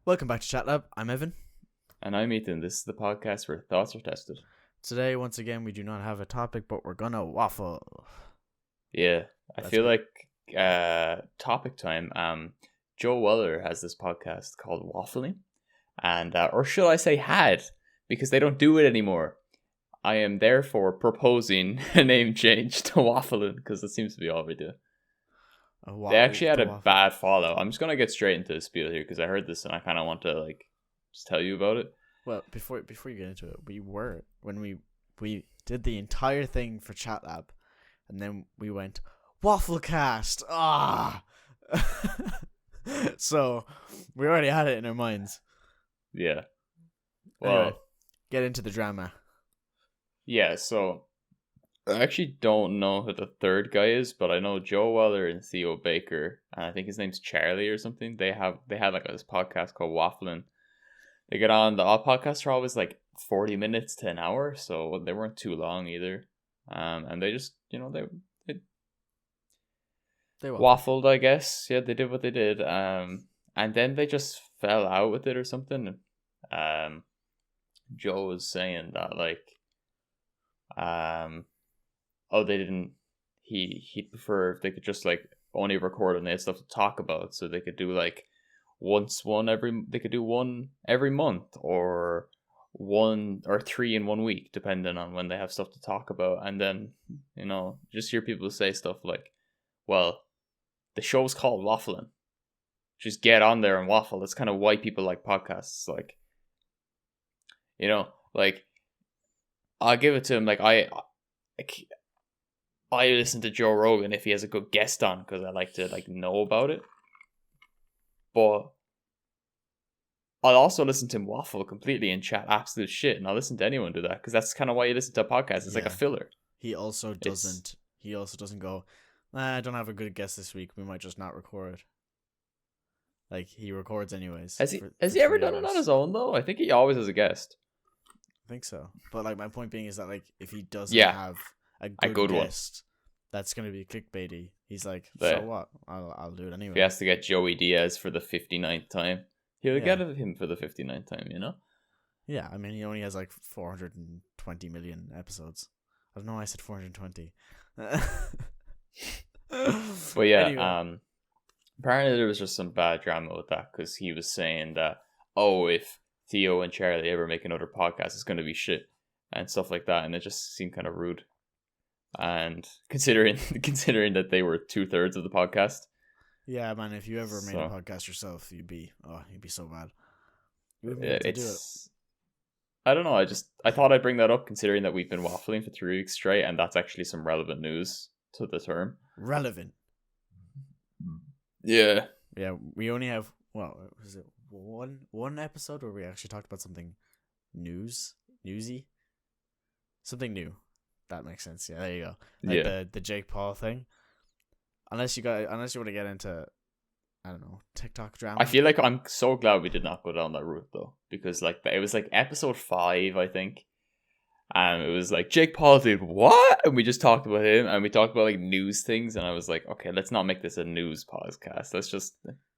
Welcome back to Chat Lab. I'm Evan. And I'm Ethan. This is the podcast where thoughts are tested. Today, once again, we do not have a topic, but we're gonna waffle. Yeah, I That's feel good. like topic time. Joe Weller has this podcast called Waffling, and or should I say had, because they don't do it anymore. I am therefore proposing a name change to Waffling because it seems to be all we do. They actually had a bad follow. I'm just gonna get straight into the spiel here because I heard this and I kind of want to just tell you about it. Well, before you get into it, when we did the entire thing for Chat Lab, and then we went Wafflecast. So we already had it in our minds. Yeah. Well, anyway, get into the drama. Yeah, so I actually don't know who the third guy is, but I know Joe Weller and Theo Baker, and I think his name's Charlie or something. They had this podcast called Waffling. They get on, all podcasts are always 40 minutes to an hour, so they weren't too long either. And they just, they waffled, I guess. Yeah, they did what they did. And then they just fell out with it or something. Joe was saying that they didn't. He'd prefer if they could just only record when they had stuff to talk about, so they could do they could do one every month or one or three in 1 week, depending on when they have stuff to talk about. And then just hear people say stuff like, well, the show's called Waffling, just get on there and waffle. That's kind of why people like podcasts. I'll give it to him. I listen to Joe Rogan if he has a good guest on because I like to know about it. But I'll also listen to him waffle completely and chat absolute shit, and I'll listen to anyone do that because that's kind of why you listen to a podcast. It's like a filler. He also doesn't go, I don't have a good guest this week, we might just not record. He records anyways. Has he ever done it on his own though? I think he always has a guest. I think so. But my point being is that if he doesn't have a good guest, that's gonna be clickbaity. He's so what? I'll do it anyway. If he has to get Joey Diaz for the 59th time, he'll get him for the 59th time, Yeah, I mean he only has 420 million episodes. I don't know why I said 420. But yeah, anyway. Apparently there was just some bad drama with that because he was saying that, if Theo and Charlie ever make another podcast, it's going to be shit and stuff like that, and it just seemed kind of rude. And considering that they were 2/3 of the podcast, yeah, man, if you ever made a podcast yourself, you'd be so bad. You wouldn't be able to do it. I don't know. I thought I'd bring that up considering that we've been waffling for 3 weeks straight, and that's actually some relevant news to the term. Relevant. Yeah. Yeah, we only have was it one episode where we actually talked about something newsy, something new. That makes sense. Yeah, there you go. The Jake Paul thing. Unless you want to get into, I don't know, TikTok drama. I feel like I'm so glad we did not go down that route though, because it was episode 5, I think. And it was Jake Paul did what? And we just talked about him and we talked about news things, and I was like, okay, let's not make this a news podcast.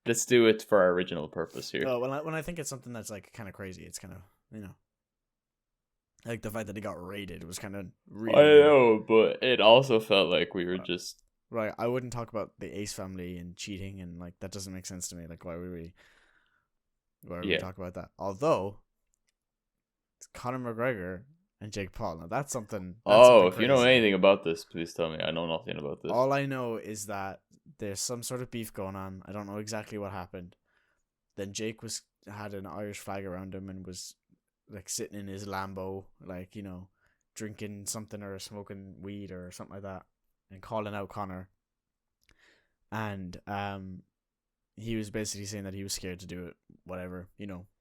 Let's do it for our original purpose here. Oh, when I think it's something that's kind of crazy, it's kind of, the fact that he got raided was kind of really. I know, but it also felt like we were just right. I wouldn't talk about the Ace family and cheating, and that doesn't make sense to me. Why would we talk about that? Although it's Conor McGregor and Jake Paul. Now that's something. If you know anything about this, please tell me. I know nothing about this. All I know is that there's some sort of beef going on. I don't know exactly what happened. Then Jake had an Irish flag around him and was sitting in his Lambo, drinking something or smoking weed or something like that, and calling out Conor. And he was basically saying that he was scared to do it. Whatever,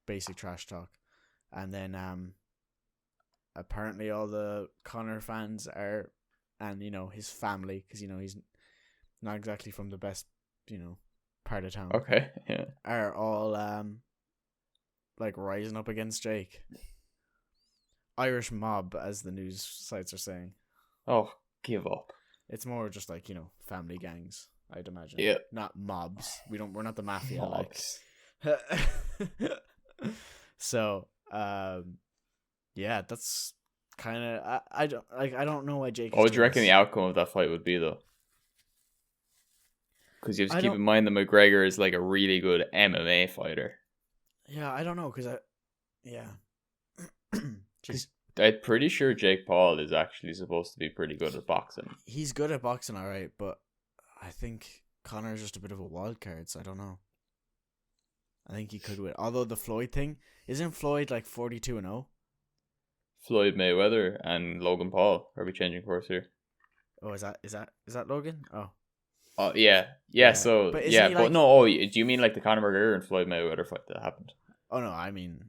basic trash talk. And then apparently all the Conor fans are, and his family, because he's not exactly from the best part of town. Okay, yeah. Are all rising up against Jake. Irish mob, as the news sites are saying. Oh, give up. It's more just family gangs, I'd imagine. Yeah. Not mobs. We're not the mafia. Mobs. So, yeah, that's kind of I don't know why Jake What is would you doing reckon the this. outcome of that fight would be, though? Because you have to I keep don't. in mind that McGregor is like a really good MMA fighter. Yeah, I don't know because yeah. Jeez, Because I'm pretty sure Jake Paul is actually supposed to be pretty good at boxing. he's good at boxing, all right, but I think Connor's just a bit of a wild card. So I don't know. I think he could win. Although the Floyd thing, isn't Floyd like 42-0? Floyd Mayweather and Logan Paul. Are we changing course here? Oh, is that Logan? Oh, Oh yeah, yeah. yeah. So But isn't yeah, he but like? no. Oh, do you mean like the Conor McGregor and Floyd Mayweather fight that happened? Oh no, I mean,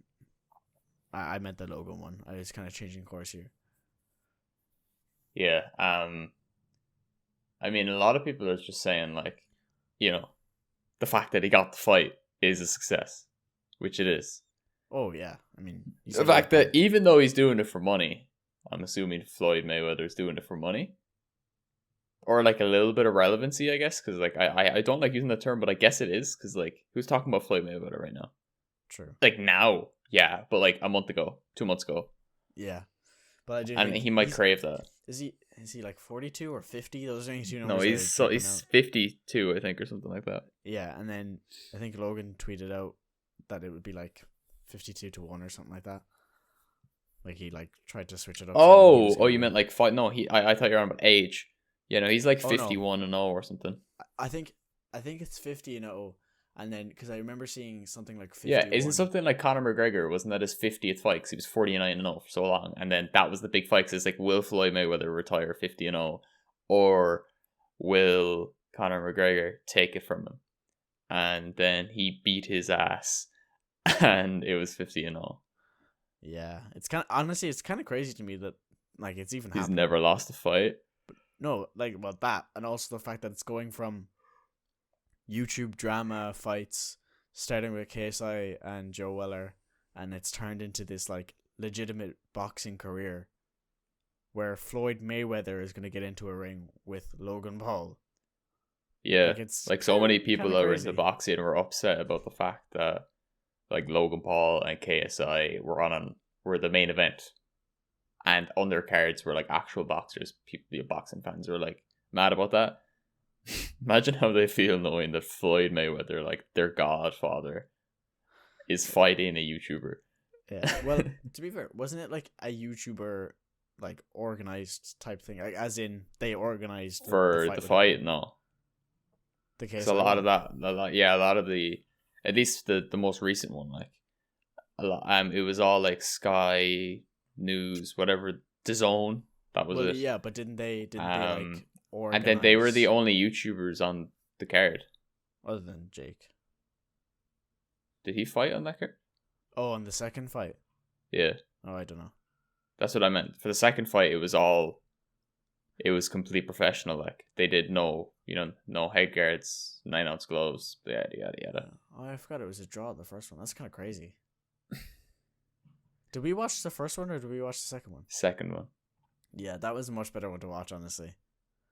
I meant the Logan one. I was kind of changing course here. Yeah. I mean, a lot of people are just saying like, you know, the fact that he got the fight is a success, which it is. Oh yeah, I mean, The fact that even though he's doing it for money, I'm assuming Floyd Mayweather is doing it for money. Or like a little bit of relevancy, I guess, because like I don't like using that term, but I guess it is because like who's talking about Floyd Mayweather right now? true. Like now, yeah, but like a month ago, 2 months ago, Yeah, but I do and think he might crave that. is he like 42 or 50? Those are only two No, numbers that are jumping he's out. 52, I think, or something like that. Yeah, and then I think Logan tweeted out that it would be like 52-1 or something like that. Like he like tried to switch it up. So then he was Oh, gonna you meant win. like fight? No, I thought you were on about age. Yeah, no, he's like Oh no, 51-0 or something. I think it's 50-0, and then because I remember seeing something like Yeah, isn't 51. something like Conor McGregor? Wasn't that his 50th fight? Because he was 49-0 for so long, and then that was the big fight. Because it's like, will Floyd Mayweather retire 50-0, or will Conor McGregor take it from him? And then he beat his ass, and it was 50-0. Yeah, it's kind of honestly, it's kind of crazy to me that like it's even He's happening. never lost a fight. No, like well that, and also the fact that it's going from YouTube drama fights, starting with KSI and Joe Weller, and it's turned into this like legitimate boxing career, where Floyd Mayweather is going to get into a ring with Logan Paul. Yeah, Like it's like so kind many of people that were into crazy. boxing were upset about the fact that like Logan Paul and KSI were the main event, and undercards were like actual boxers. People, the boxing fans were like mad about that. Imagine how they feel knowing that Floyd Mayweather, like their godfather, is fighting a YouTuber. Yeah. Well, to be fair, wasn't it like a YouTuber like organized type thing? Like, as in they organized the For fight the with him. fight, no. The Because KSI one. a lot of the, at least the most recent one, like a lot, it was all like Sky News, whatever, the Zone. That was Well, it. yeah, but didn't they like And then they were the organize only YouTubers on the card. other than Jake? Did he fight on that card? Oh, and the second fight. Yeah, Oh, I don't know. that's what I meant. For the second fight, it was complete professional. Like they did no head guards, 9 ounce gloves, yada yada yada. Oh, I forgot it was a draw. The first one. That's kind of crazy. Did we watch the first one or did we watch the second one? Second one. Yeah, that was a much better one to watch, honestly.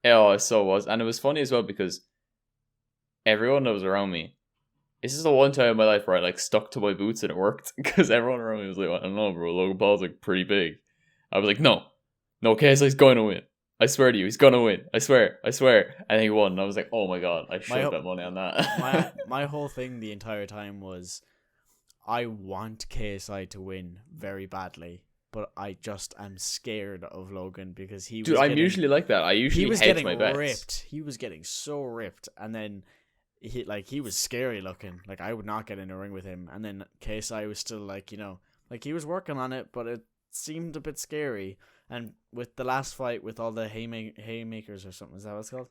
Oh, it so was, and it was funny as well because everyone that was around me. This is the one time in my life where I like stuck to my boots and it worked because everyone around me was like, I don't know, bro. Logan Paul's like pretty big. I was like, no, KSI's going to win. I swear to you, he's gonna win. I swear. And he won. And I was like, oh my god, I should bet money on my that. my whole thing the entire time was, I want KSI to win very badly, but I just am scared of Logan because he Dude, was I'm getting usually like that. I he usually was hedge getting my bets. ripped. He was getting so ripped, and then he was scary looking. Like I would not get in a ring with him. And then KSI was still like like he was working on it, but it seemed a bit scary. And with the last fight, with all the haymakers or something, is that what it's called?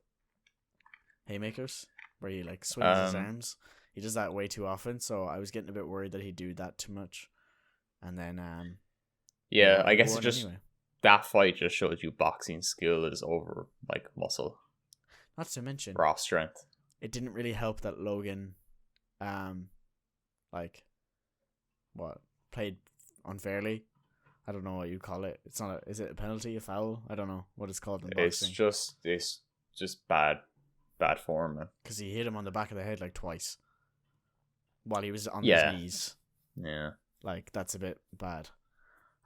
Haymakers, where he like swings his arms. He does that way too often, so I was getting a bit worried that he'd do that too much. And then Yeah, I he guess it won just anyway. that fight just showed you boxing skill is over like muscle, Not to mention, raw strength. it didn't really help that Logan, like, what, played unfairly. I don't know what you call it. It's not. Is it a penalty, a foul? I don't know what it's called in boxing. It's just bad form, man. Because he hit him on the back of the head like twice while he was on Yeah. his knees. Yeah. Like, that's a bit bad.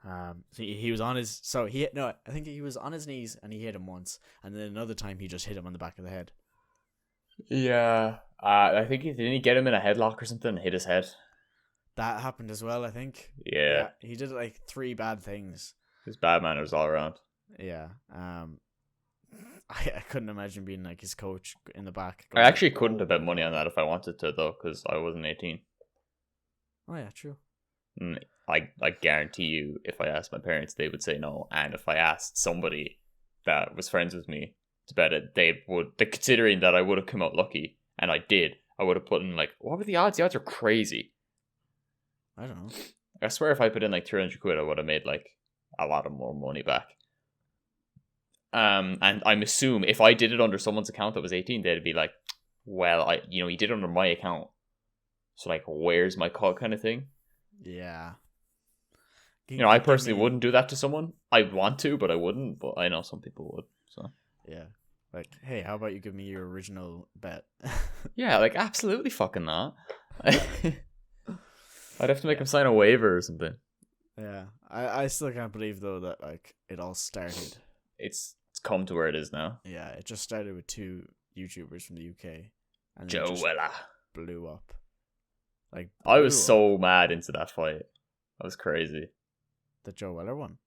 So he was on his, I think he was on his knees and he hit him once, and then another time he just hit him on the back of the head. Yeah. I think didn't he get him in a headlock or something and hit his head? That happened as well, I think. Yeah. Yeah, he did like 3 bad things. His bad manners all around. Yeah. I couldn't imagine being like his coach in the back. I going actually like, couldn't "Oh have bet my money on God." that if I wanted to, though, because I wasn't 18. Oh yeah, true. And I guarantee you, if I asked my parents, they would say no. And if I asked somebody that was friends with me to bet it, they would. Considering that I would have come out lucky, and I did, I would have put in like, what were the odds? The odds are crazy. I don't know. I swear, if I put in like 300 quid, I would have made like a lot of more money back. And I'm assuming if I did it under someone's account that was 18, they'd be like, well, you did it under my account, so like, where's my cut kind of thing. Yeah. I personally wouldn't do that to someone. I'd want to, but I wouldn't. But I know some people would. So yeah, like, hey, how about you give me your original bet? yeah, like absolutely fucking not. I'd have to make him sign a waiver or something. Yeah, I still can't believe though that like it all started. It's come to where it is now. Yeah, it just started with 2 YouTubers from the UK, and then it Joe just Wella. blew up. Like, I was blew up. so mad into that fight. That was crazy. The Joe Weller one.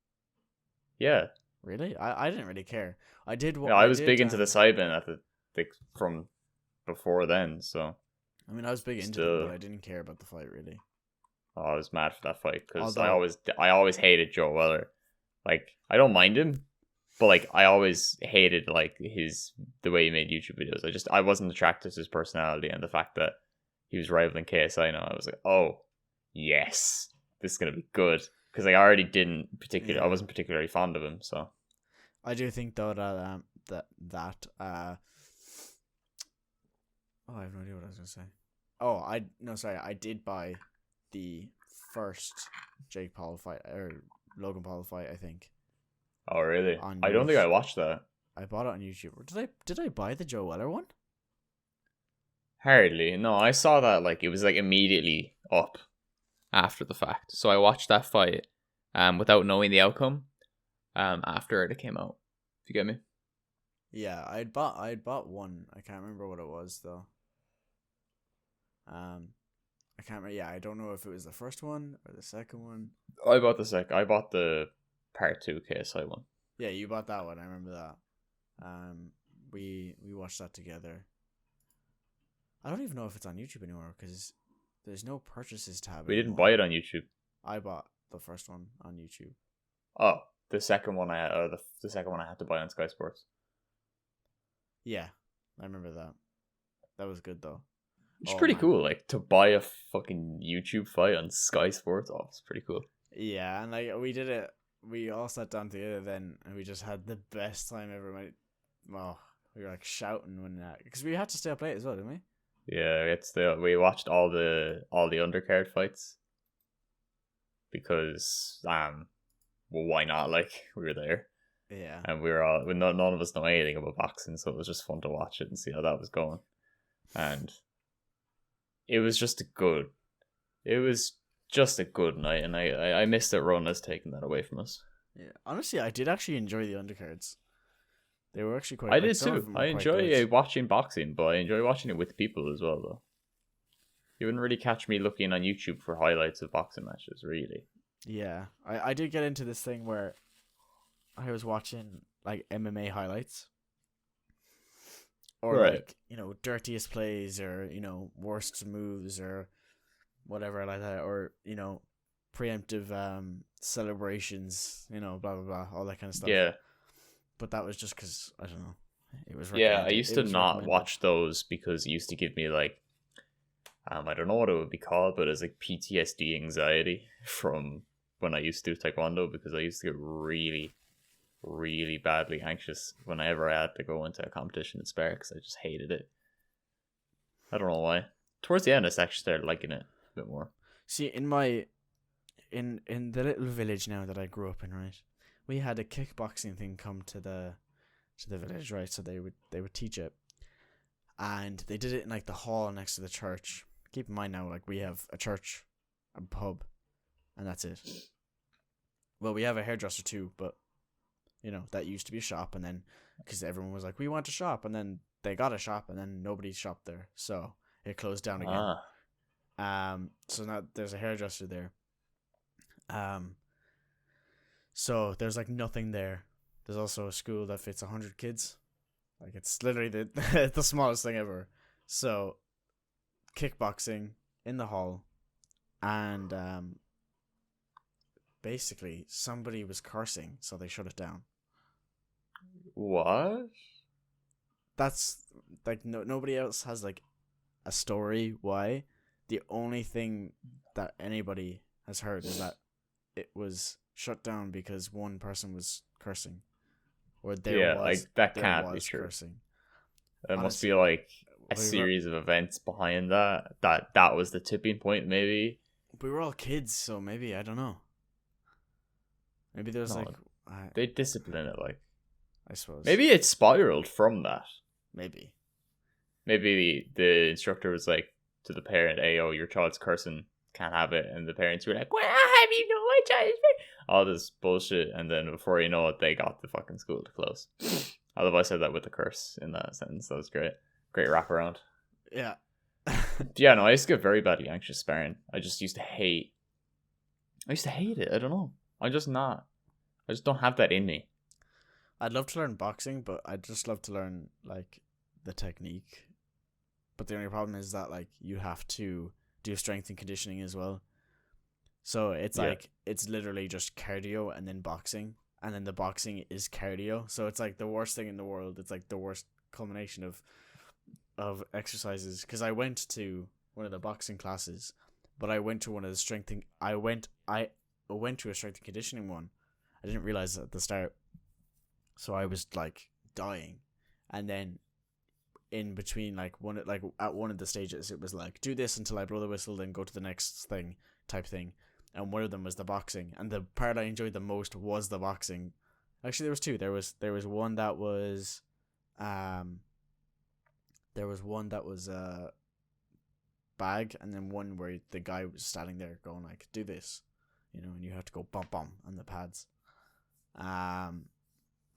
Yeah. Really? I didn't really care. I did. Yeah, I was big into the Sidemen at from before then. So I mean, I was big into them, but I didn't care about the fight really. Oh, I was mad for that fight because Although, I always hated Joe Weller. Like, I don't mind him, but like I always hated like the way he made YouTube videos. I wasn't attracted to his personality and the fact that he was rivaling KSI now. I was like, oh yes, this is gonna be good because I already didn't particularly. I wasn't particularly fond of him. So I do think though that oh, I have no idea what I was gonna say. Oh, I did buy the first Jake Paul fight or Logan Paul fight, I think. Oh really? On I don't think I watched that. I bought it on YouTube. Did I buy the Joe Weller one? Hardly. No, I saw that like it was like immediately up after the fact. So I watched that fight without knowing the outcome after it came out. If you get me? Yeah, I'd bought one. I can't remember what it was though. I can't remember. Yeah, I don't know if it was the first one or the second one. I bought I bought the part 2 KSI one. Yeah, you bought that one. I remember that. We watched that together. I don't even know if it's on YouTube anymore because there's no purchases tab. We didn't buy it on YouTube. I bought the first one on YouTube. Oh, the second one the second one I had to buy on Sky Sports. Yeah, I remember that. That was good though. It's pretty cool, like to buy a fucking YouTube fight on Sky Sports. Oh, it's pretty cool. Yeah, and like we did it. We all sat down together then, and we just had the best time ever. We were like shouting when that because we had to stay up late as well, didn't we? Yeah, we watched all the undercard fights because well, why not? Like, we were there. Yeah, and we were all none of us know anything about boxing, so it was just fun to watch it and see how that was going. And it was just a good night, and I missed that Ron has taken that away from us. Yeah, honestly, I did actually enjoy the undercards. They were actually quite. I did too. I enjoy watching boxing, but I enjoy watching it with people as well, though. You wouldn't really catch me looking on YouTube for highlights of boxing matches, really. Yeah, I did get into this thing where I was watching like MMA highlights, or right. like dirtiest plays, or worst moves, or whatever like that, or preemptive celebrations, blah blah blah, all that kind of stuff. Yeah. But that was just because I don't know. It was I used to not watch those because it used to give me like I don't know what it would be called, but it's like PTSD anxiety from when I used to do taekwondo, because I used to get really, really badly anxious whenever I had to go into a competition and spar, because I just hated it. I don't know why. Towards the end, I actually started liking it a bit more. See, in the little village now that I grew up in, right, we had a kickboxing thing come to the village, right? So they would teach it, and they did it in like the hall next to the church. Keep in mind now, like we have a church a pub, and that's it. Well, we have a hairdresser too, but that used to be a shop, and then because everyone was like, we want a shop, and then they got a shop, and then nobody shopped there, so it closed down again. So now there's a hairdresser there. So there's like nothing there. There's also a school that fits 100 kids. Like it's literally the the smallest thing ever. So kickboxing in the hall, and basically somebody was cursing, so they shut it down. What? That's like nobody else has like a story why. The only thing that anybody has heard is that it was shut down because one person was cursing, or that can't be was true. cursing. There must be like a we series of events behind that was the tipping point. Maybe we were all kids, so maybe I don't know. Maybe there's they discipline it, like I suppose. Maybe it spiraled from that. Maybe the instructor was like to the parent, "Hey, oh, your child's cursing, can't have it," and the parents were like, "Well, have you know my child is all this bullshit," and then before you know it, they got the fucking school to close. I love I said that with the curse in that sentence. That was great wraparound. Yeah. Yeah, no, I used to get very badly anxious sparring. I used to hate it. I don't know. I just don't have that in me. I'd love to learn boxing, but I'd just love to learn like the technique. But the only problem is that like you have to do strength and conditioning as well. So it's like it's literally just cardio and then boxing, and then the boxing is cardio. So it's like the worst thing in the world. It's like the worst culmination of exercises. Because I went to one of the boxing classes, but I went to one of the I went to a strength and conditioning one. I didn't realize at the start. So I was like dying, and then in between at one of the stages it was like, do this until I blow the whistle, then go to the next thing type thing, and one of them was the boxing, and the part I enjoyed the most was the boxing. Actually, there was two. There was one that was bag, and then one where the guy was standing there going like, do this, and you have to go bump bump on the pads.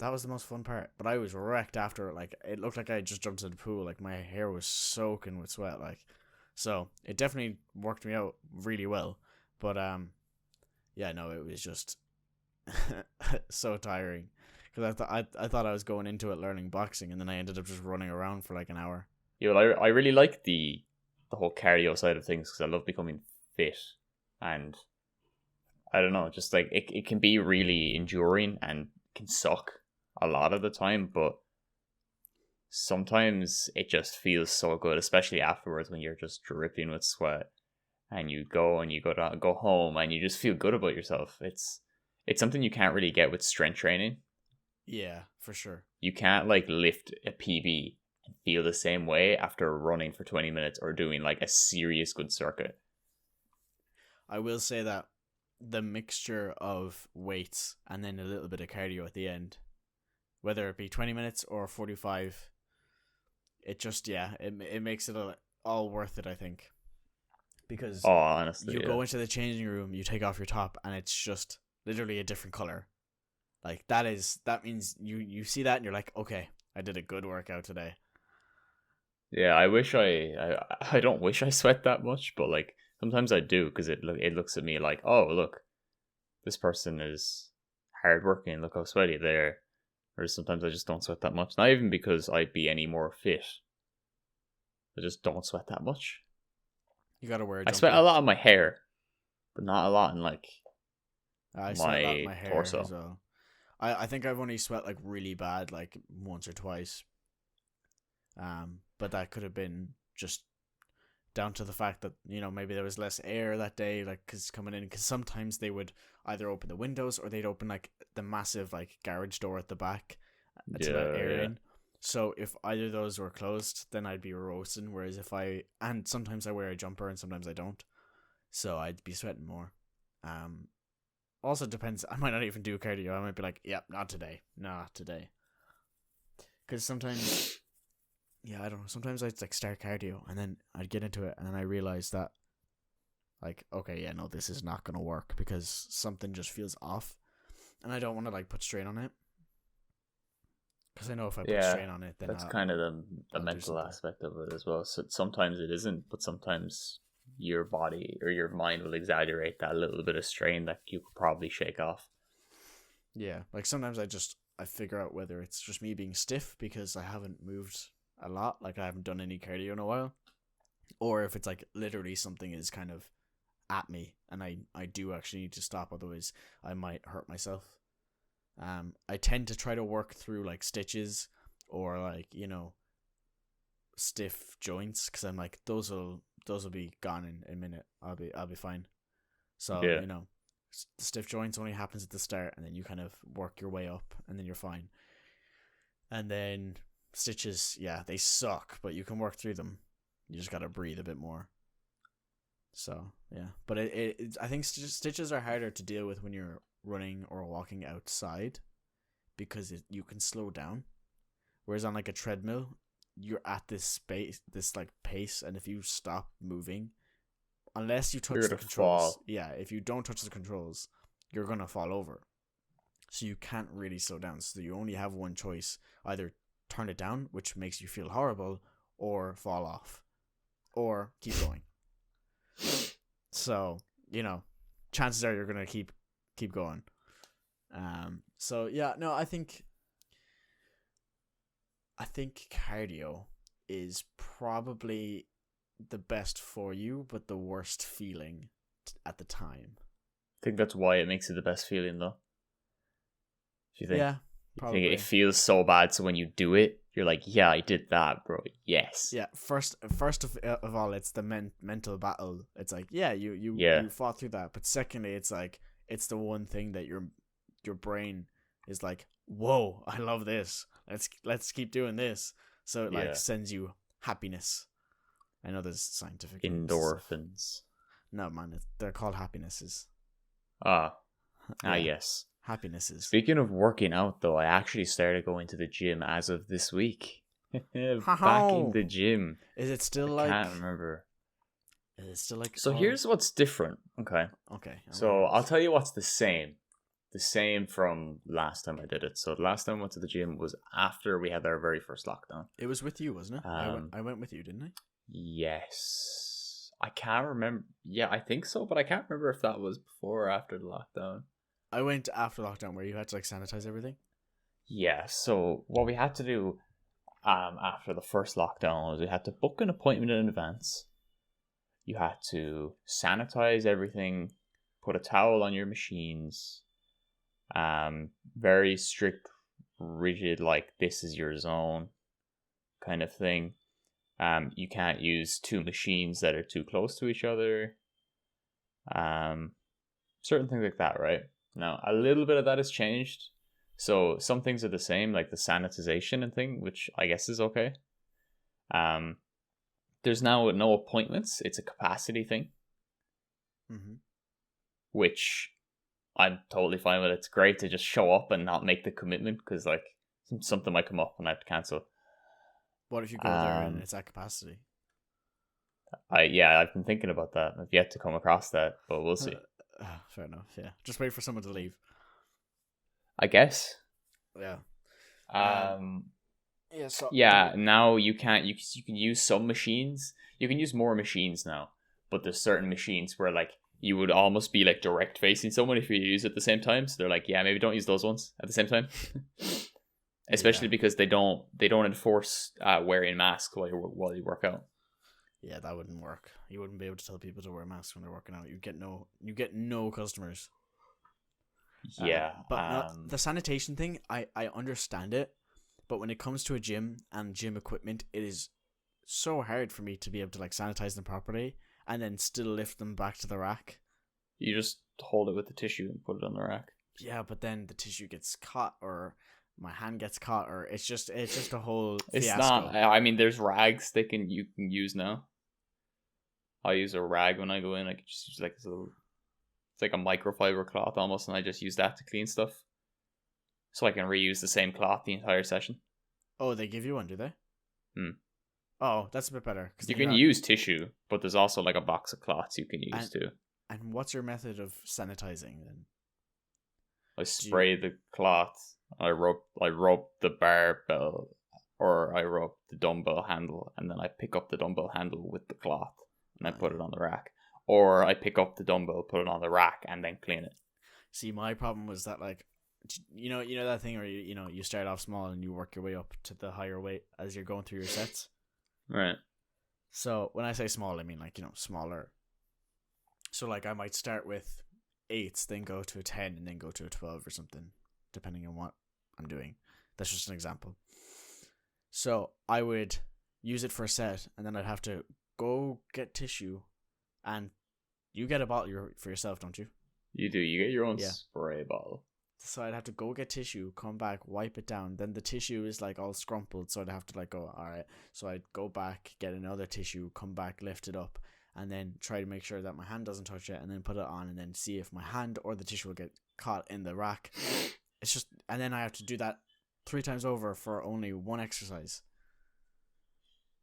That was the most fun part, but I was wrecked after. Like, it looked like I had just jumped in the pool. Like, my hair was soaking with sweat. Like, so it definitely worked me out really well. But yeah, no, it was just so tiring, because I thought I was going into it learning boxing, and then I ended up just running around for like an hour. Yeah, well, I really like the whole cardio side of things because I love becoming fit, and I don't know, just like it can be really enduring and can suck a lot of the time, but sometimes it just feels so good, especially afterwards when you're just dripping with sweat and you go home and you just feel good about yourself. It's something you can't really get with strength training. Yeah, for sure. You can't like lift a PB and feel the same way after running for 20 minutes or doing like a serious good circuit. I will say that the mixture of weights and then a little bit of cardio at the end, whether it be 20 minutes or 45, it just, it makes it all worth it, I think. Because honestly, you go into the changing room, you take off your top, and it's just literally a different color. Like, that means you see that and you're like, okay, I did a good workout today. Yeah, I don't wish I sweat that much, but like sometimes I do, because it looks at me like, oh, look, this person is hardworking, look how sweaty they are. Or sometimes I just don't sweat that much. Not even because I'd be any more fit. I just don't sweat that much. You gotta wear a jumper. I sweat a lot on my hair, but not a lot in like I sweat a lot in my hair torso as well. I think I've only sweat like really bad like once or twice. But that could have been just down to the fact that, maybe there was less air that day, like, cause coming in, because sometimes they would either open the windows or they'd open like the massive like garage door at the back to let air in. So if either of those were closed, then I'd be roasting. Whereas and sometimes I wear a jumper and sometimes I don't, so I'd be sweating more. Also depends. I might not even do cardio. I might be like, yep, not today, because sometimes. Yeah, I don't know. Sometimes I'd like start cardio and then I'd get into it and then I realize that Like, okay, yeah, no, this is not gonna work because something just feels off, and I don't want to like put strain on it because I know if I put Yeah, strain on it, then that's kind of the I'll do mental something. aspect of it as well. So sometimes it isn't, but sometimes your body or your mind will exaggerate that little bit of strain that you could probably shake off. Yeah, like sometimes I figure out whether it's just me being stiff because I haven't moved a lot, like I haven't done any cardio in a while, or if it's like literally something is kind of at me and I do actually need to stop, otherwise I might hurt myself. I tend to try to work through like stitches or like, stiff joints because I'm like those will be gone in a minute. I'll be fine. So Yeah. the stiff joints only happens at the start, and then you kind of work your way up, and then you're fine. And then stitches, yeah, they suck, but you can work through them. You just gotta breathe a bit more. So yeah, but I think stitches are harder to deal with when you're running or walking outside because you can slow down. Whereas on like a treadmill, you're at this space, this like pace, and if you stop moving, unless you You're touch the gonna controls, fall. yeah, if you don't touch the controls, you're gonna fall over. So you can't really slow down. So you only have one choice: either turn it down, which makes you feel horrible, or fall off, or keep going. So chances are you're gonna keep going. So yeah, no, I think cardio is probably the best for you, but the worst feeling at the time. I think that's why it makes it the best feeling, though. If you think, Yeah, you think it probably. feels so bad, so when you do it, you're like, yeah, I did that, bro. Yes. Yeah, first of all, it's the mental battle. It's like, yeah, Yeah. you fought through that. But secondly, it's like it's the one thing that your brain is like, whoa, I love this. Let's keep doing this. So it like Yeah. sends you happiness. I know there's scientific names and stuff. Endorphins. No, man, they're called happinesses. Ah. Yeah, Yes. happinesses. Speaking of working out, though, I actually started going to the gym as of this week. Back in How the gym. is it still I like? can't remember. Is it still like? So Oh, here's what's different. Okay. okay. I want to So hear I'll this. tell you what's the same. The same from last time I did it. So the last time I went to the gym was after we had our very first lockdown. It was with you, wasn't it? I went. Um, I went with you, didn't I? yes. I can't remember. Yeah, I think so, but I can't remember if that was before or after the lockdown. I went after lockdown where you had to like sanitize everything. Yeah, so what we had to do after the first lockdown was we had to book an appointment in advance. You had to sanitize everything, put a towel on your machines. Very strict, rigid, like this is your zone kind of thing. You can't use two machines that are too close to each other. Certain things like that, right? Now, a little bit of that has changed. So some things are the same, like the sanitization and thing, which I guess is okay. There's now no appointments. It's a capacity thing, Mm-hmm. which I'm totally fine with. It's great to just show up and not make the commitment because like something might come up and I have to cancel. What if you go there and it's at capacity? I've been thinking about that. I've yet to come across that, but we'll see. Fair enough. Yeah, just wait for someone to leave. I guess. Yeah. Um. Yeah. So Yeah. Now you can't. You can use some machines. You can use more machines now, but there's certain machines where like you would almost be like direct facing someone if you use it at the same time. So they're like, yeah, maybe don't use those ones at the same time. Especially yeah, because they don't enforce wearing masks while you work out. yeah, that wouldn't work. You wouldn't be able to tell people to wear masks when they're working out. You get no customers. Yeah. But the sanitation thing, I understand it, but when it comes to a gym and gym equipment, it is so hard for me to be able to like sanitize them properly and then still lift them back to the rack. You just hold it with the tissue and put it on the rack. Yeah, but then the tissue gets caught or my hand gets caught or it's just a whole It's fiasco. not. I mean, there's rags you can use now. I use a rag when I go in. I can just use like this little. It's like a microfiber cloth almost, and I just use that to clean stuff. So I can reuse the same cloth the entire session. Oh, they give you one, do they? Hmm. Oh, that's a bit better. Cause You then you can have, use tissue, but there's also like a box of cloths you can use and too. and what's your method of sanitizing then? I Do you? spray the cloth. I rub the barbell, or I rub the dumbbell handle, and then I pick up the dumbbell handle with the cloth and I Oh, put yeah. it on the rack. Or I pick up the dumbbell, put it on the rack, and then clean it. See, my problem was that like, you know that thing where you start off small and you work your way up to the higher weight as you're going through your sets. Right. So when I say small, I mean like smaller. So like I might start with eights, then go to a 10, and then go to a 12 or something, depending on what I'm doing. That's just an example. So I would use it for a set, and then I'd have to go get tissue, and you get a bottle for yourself, don't you? You do. You get your own Yeah. spray bottle. So I'd have to go get tissue, come back, wipe it down. Then the tissue is like all scrumpled, so I'd have to like go, all right. So I'd go back, get another tissue, come back, lift it up, and then try to make sure that my hand doesn't touch it, and then put it on, and then see if my hand or the tissue will get caught in the rack. It's just, and then I have to do that 3 times over for only one exercise.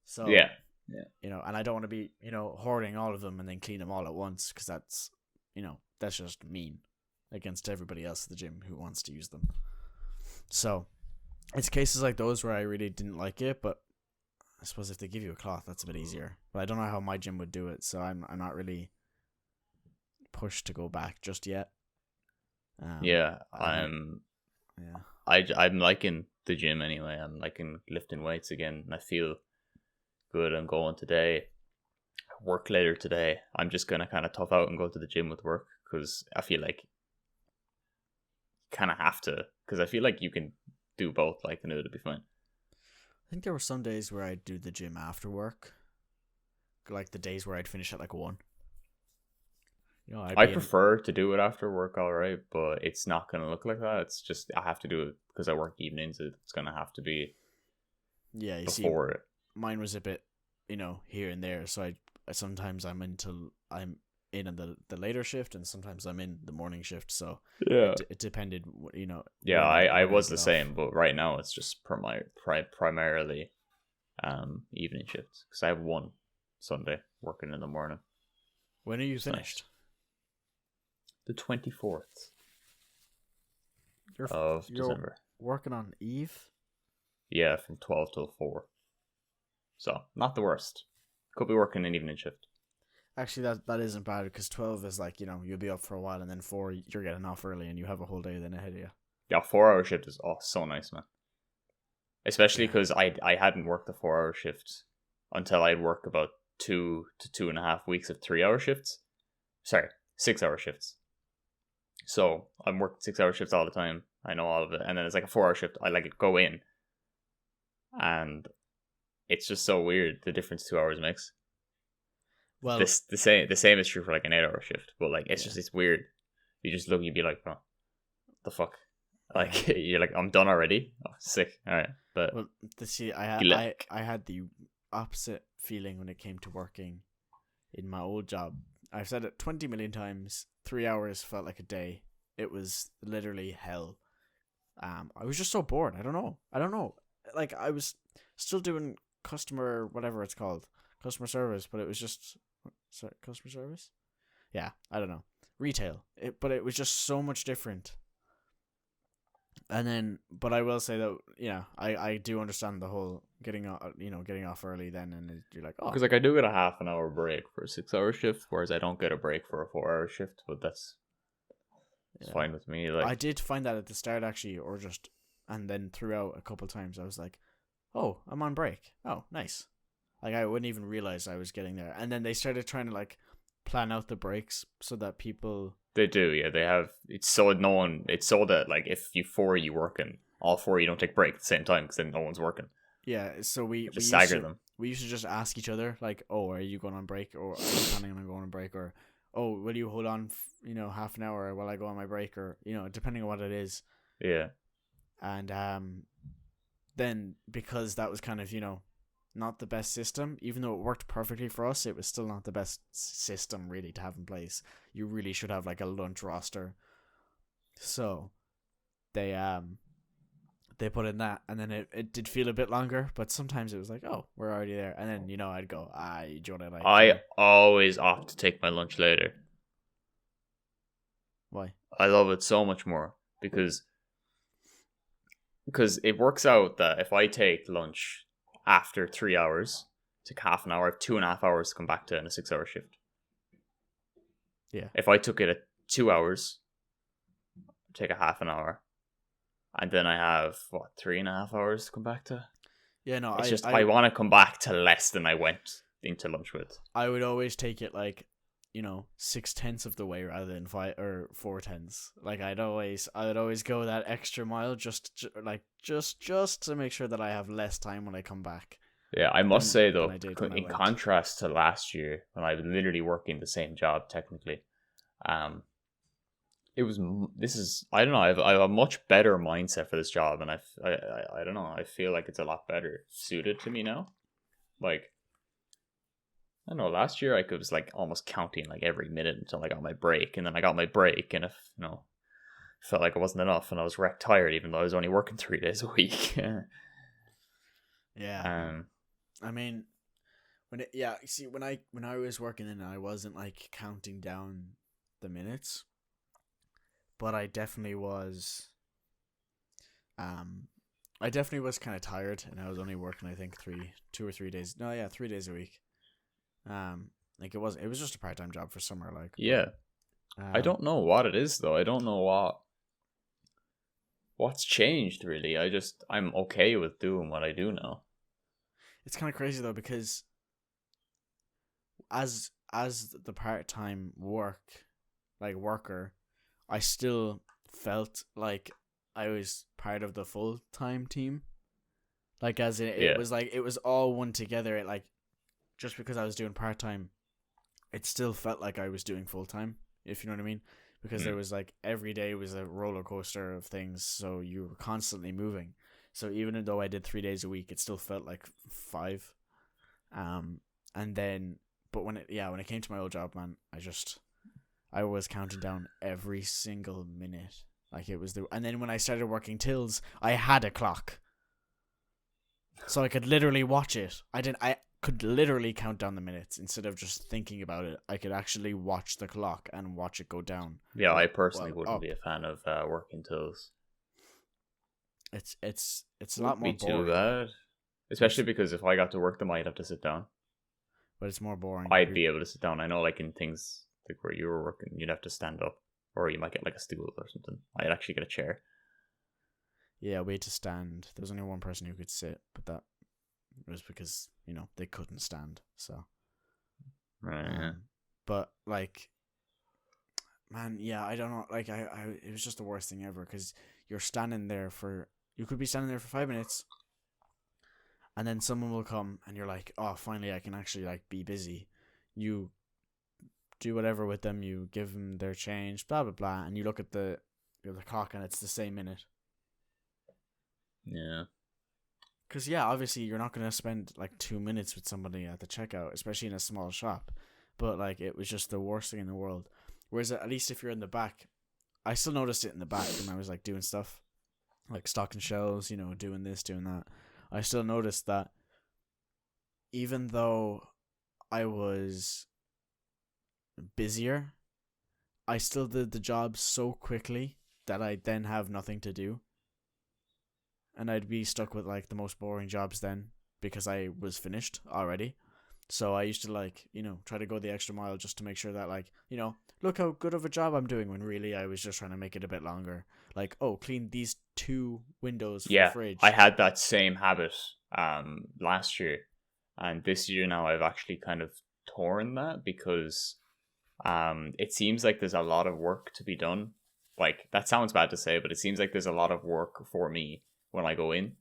So Yeah. and I don't want to be hoarding all of them and then clean them all at once, because that's just mean against everybody else at the gym who wants to use them. So it's cases like those where I really didn't like it, but I suppose if they give you a cloth, that's a bit easier. But I don't know how my gym would do it, so I'm not really pushed to go back just yet. Yeah. Yeah. I'm liking the gym anyway. I'm liking lifting weights again. And I feel good. I'm going today. Work later today. I'm just gonna kind of tough out and go to the gym with work, because I feel like kind of have to, because I feel like you can do both, like, and it'll be fine. I think there were some days where I'd do the gym after work, like the days where I'd finish at like 1. I prefer to do it after work, all right, but it's not gonna look like that. It's just I have to do it because I work evenings. It's gonna have to be before it. Mine was a bit, here and there. So I sometimes I'm in the later shift, and sometimes I'm in the morning shift. So Yeah, it depended, yeah. when I I was get the off. same, but right now it's just primarily evening shifts, because I have one Sunday working in the morning. When are you It's finished? nice. The 24th You're of you're December. working on Eve. Yeah, from 12 till 4. So not the worst. Could be working an evening shift. Actually, that isn't bad, because 12 is like you'll be up for a while, and then 4 you're getting off early, and you have a whole day then ahead of you. Yeah, 4 hour shift is so nice, man. Especially Yeah. because I hadn't worked the 4 hour shift until I'd worked about 2 to 2.5 weeks of 3 hour shifts. Sorry, 6 hour shifts. So I'm working 6 hour shifts all the time. I know all of it. And then it's like a 4 hour shift. I like go in, and it's just so weird the difference 2 hours makes. Well, The same is true for like an 8 hour shift, but like Yeah. it's weird. You just look, you'd be like, oh, the fuck. Like you're like, I'm done already. Oh, sick. All right, but well, I had the opposite feeling when it came to working in my old job. I've said it 20 million times. 3 hours felt like a day. It was literally hell. I was just so bored. I don't know. Like, I was still doing customer, whatever it's called, customer service, but it was just, sorry, customer service. Yeah, I don't know, retail. But it was just so much different. And then, but I will say that, I do understand the whole getting off early then, and you're like, oh, because like I do get a half an hour break for a 6 hour shift, whereas I don't get a break for a 4 hour shift. But that's yeah. fine with me. Like I did find that at the start, actually, and then throughout a couple times, I was like, oh, I'm on break. Oh, nice. Like, I wouldn't even realize I was getting there. And then they started trying to like plan out the breaks so that people. they do, yeah. They have it's so that like if you working, all 4 you don't take break at the same time, because then no one's working. Yeah, so we Just used stagger to, them. we used to just ask each other like, oh, are you going on break, or are you planning on going on break, or oh, will you hold on half an hour while I go on my break, or depending on what it is. Yeah. And then, because that was kind of not the best system, even though it worked perfectly for us, it was still not the best system really to have in place. You really should have like a lunch roster. So they put in that, and then it did feel a bit longer, but sometimes it was like, oh, we're already there, and then I'd go, do you want to like? I always opt to take my lunch later. Why? I love it so much more because it works out that if I take lunch after 3 hours, take half an hour, I have 2.5 hours to come back to in a 6-hour shift. Yeah. If I took it at 2 hours, take a half an hour, and then I have 3.5 hours to come back to. Yeah, no, It's I want to come back to less than I went into lunch with. I would always take it like 6/10 of the way rather than 5 or 4/10. Like I'd always go that extra mile just to make sure that I have less time when I come back. Yeah, I must say though, in contrast to last year when I was literally working the same job technically, I don't know, I have a much better mindset for this job, and I don't know, I feel like it's a lot better suited to me now. Like, I don't know, last year I was like almost counting like every minute until I got my break, and then I got my break, and if felt like it wasn't enough, and I was wrecked tired even though I was only working 3 days a week. Yeah. I mean, when I was working in, I wasn't like counting down the minutes, but I definitely was. I definitely was kind of tired, and I was only working, I think 2 or 3 days. No, yeah, 3 days a week. Like it was just a part-time job for summer, like. Yeah. I don't know what it is though. I don't know what's changed really. I'm okay with doing what I do now. It's kind of crazy though, because as the part-time worker, I still felt like I was part of the full-time team. Like as it was like it was all one together. It like just because I was doing part-time, it still felt like I was doing full-time, if you know what I mean, because there was like every day was a roller coaster of things, so you were constantly moving. So even though I did 3 days a week, it still felt like 5. And then, but when it came to my old job, man, I was counting down every single minute. Like it was and then when I started working tills, I had a clock. So I could literally watch it. I could literally count down the minutes instead of just thinking about it. I could actually watch the clock and watch it go down. Yeah, I personally wouldn't be a fan of working tills. It's a lot more boring. Too bad. Especially because if I got to work them, I'd have to sit down. But it's more boring. I'd be able to sit down. I know, like in things like where you were working, you'd have to stand up, or you might get like a stool or something. I'd actually get a chair. Yeah, we had to stand. There was only one person who could sit, but that was because they couldn't stand. So, right. But like, man, yeah, I don't know. Like, it was just the worst thing ever, because you could be standing there for 5 minutes, and then someone will come, and you're like, oh, finally, I can actually like be busy. You do whatever with them. You give them their change, blah blah blah, and you look at the clock, and it's the same minute. Yeah. Because obviously you're not gonna spend like 2 minutes with somebody at the checkout, especially in a small shop. But like, it was just the worst thing in the world. Whereas at least if you're in the back, I still noticed it in the back when I was like doing stuff, like stocking shelves, doing this, doing that. I still noticed that even though I was busier, I still did the job so quickly that I then have nothing to do. And I'd be stuck with like the most boring jobs then, because I was finished already. So I used to like, try to go the extra mile just to make sure that like, look how good of a job I'm doing, when really I was just trying to make it a bit longer. Like, oh, clean these 2 windows for the fridge. I had that same habit last year, and this year now I've actually kind of torn that, because it seems like there's a lot of work to be done. Like, that sounds bad to say, but it seems like there's a lot of work for me when I go in,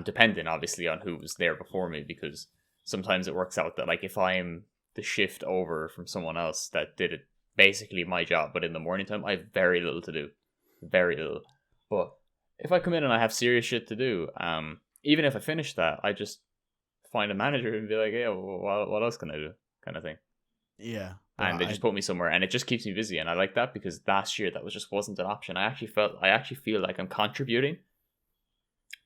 depending obviously on who was there before me, because sometimes it works out that like if I'm the shift over from someone else that did it basically my job, but in the morning time, I have very little to do, very little. But if I come in and I have serious shit to do, even if I finish that, I just find a manager and be like, yeah, what else can I do, kind of thing. Yeah. And they just put me somewhere, and it just keeps me busy, and I like that, because last year that just wasn't an option. I actually feel like I'm contributing,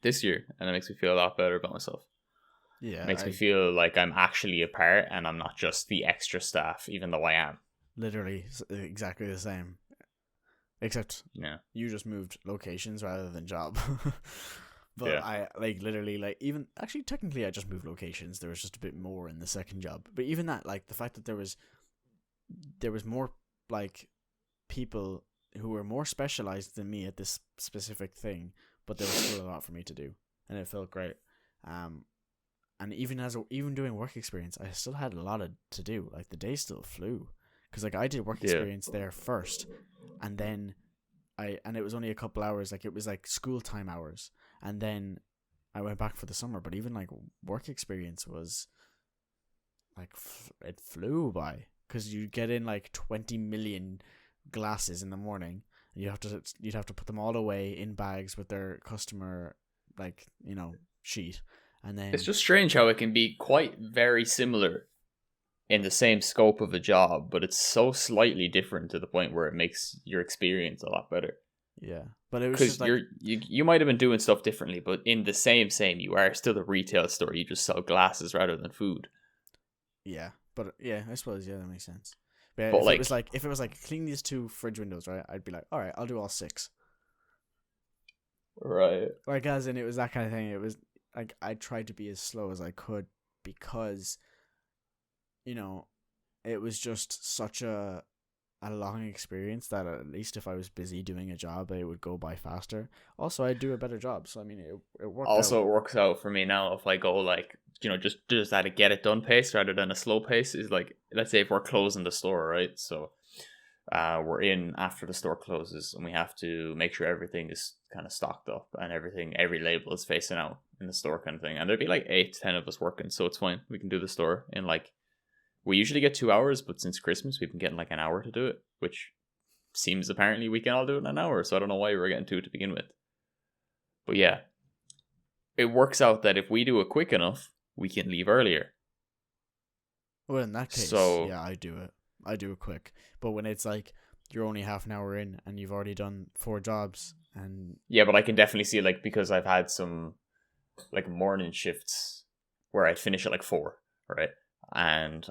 this year, and it makes me feel a lot better about myself. Yeah, It makes me I feel like I'm actually a part and I'm not just the extra staff, even though I am. literally exactly the same, except Yeah. you just moved locations rather than job. But Yeah. I like literally like even actually technically I just moved locations. There was just a bit more in the second job. But even that, like the fact that there was more like people who were more specialized than me at this specific thing, but there was still a lot for me to do, and it felt great. Um, and even doing work experience, I still had a lot to do. Like the day still flew, because like I did work Yeah. experience there first, and then and it was only a couple hours. Like it was like school time hours, and then I went back for the summer. But even like work experience was like it flew by, because you get in like 20 million glasses in the morning, and you'd have to put them all away in bags with their customer like sheet, and It's then just strange how it can be quite very similar in the same scope of a job, but it's so slightly different to the point where it makes your experience a lot better. yeah, but it was just Because like you might have been doing stuff differently, but in the same, you are still a retail store. You just sell glasses rather than food. yeah, but yeah, I suppose yeah that makes sense. But yeah, But if it was like clean these 2 fridge windows, right, I'd be like, all right, I'll do all 6. right. Like as in it was that kind of thing. It was like I tried to be as slow as I could, because you know it was just such a long experience that at least if I was busy doing a job, it would go by faster. Also, I'd do a better job. So I mean, it worked out. Also, it works out for me now if I go like just at a get it done pace rather than a slow pace. Is like, let's say if we're closing the store, right? So we're in after the store closes, and we have to make sure everything is kind of stocked up and every label is facing out in the store kind of thing. And there'd be like 8 to 10 of us working, so it's fine. We can do the store in like, we usually get 2 hours, but since Christmas we've been getting like an hour to do it, which seems apparently we can all do it in an hour. So I don't know why we were getting 2 to begin with. But yeah, it works out that if we do it quick enough, we can leave earlier. Well, in that case, So yeah, I do it. I do it quick. But when it's like you're only half an hour in and you've already done 4 jobs, and yeah, but I can definitely see, like, because I've had some like morning shifts where I'd finish at like 4, right? And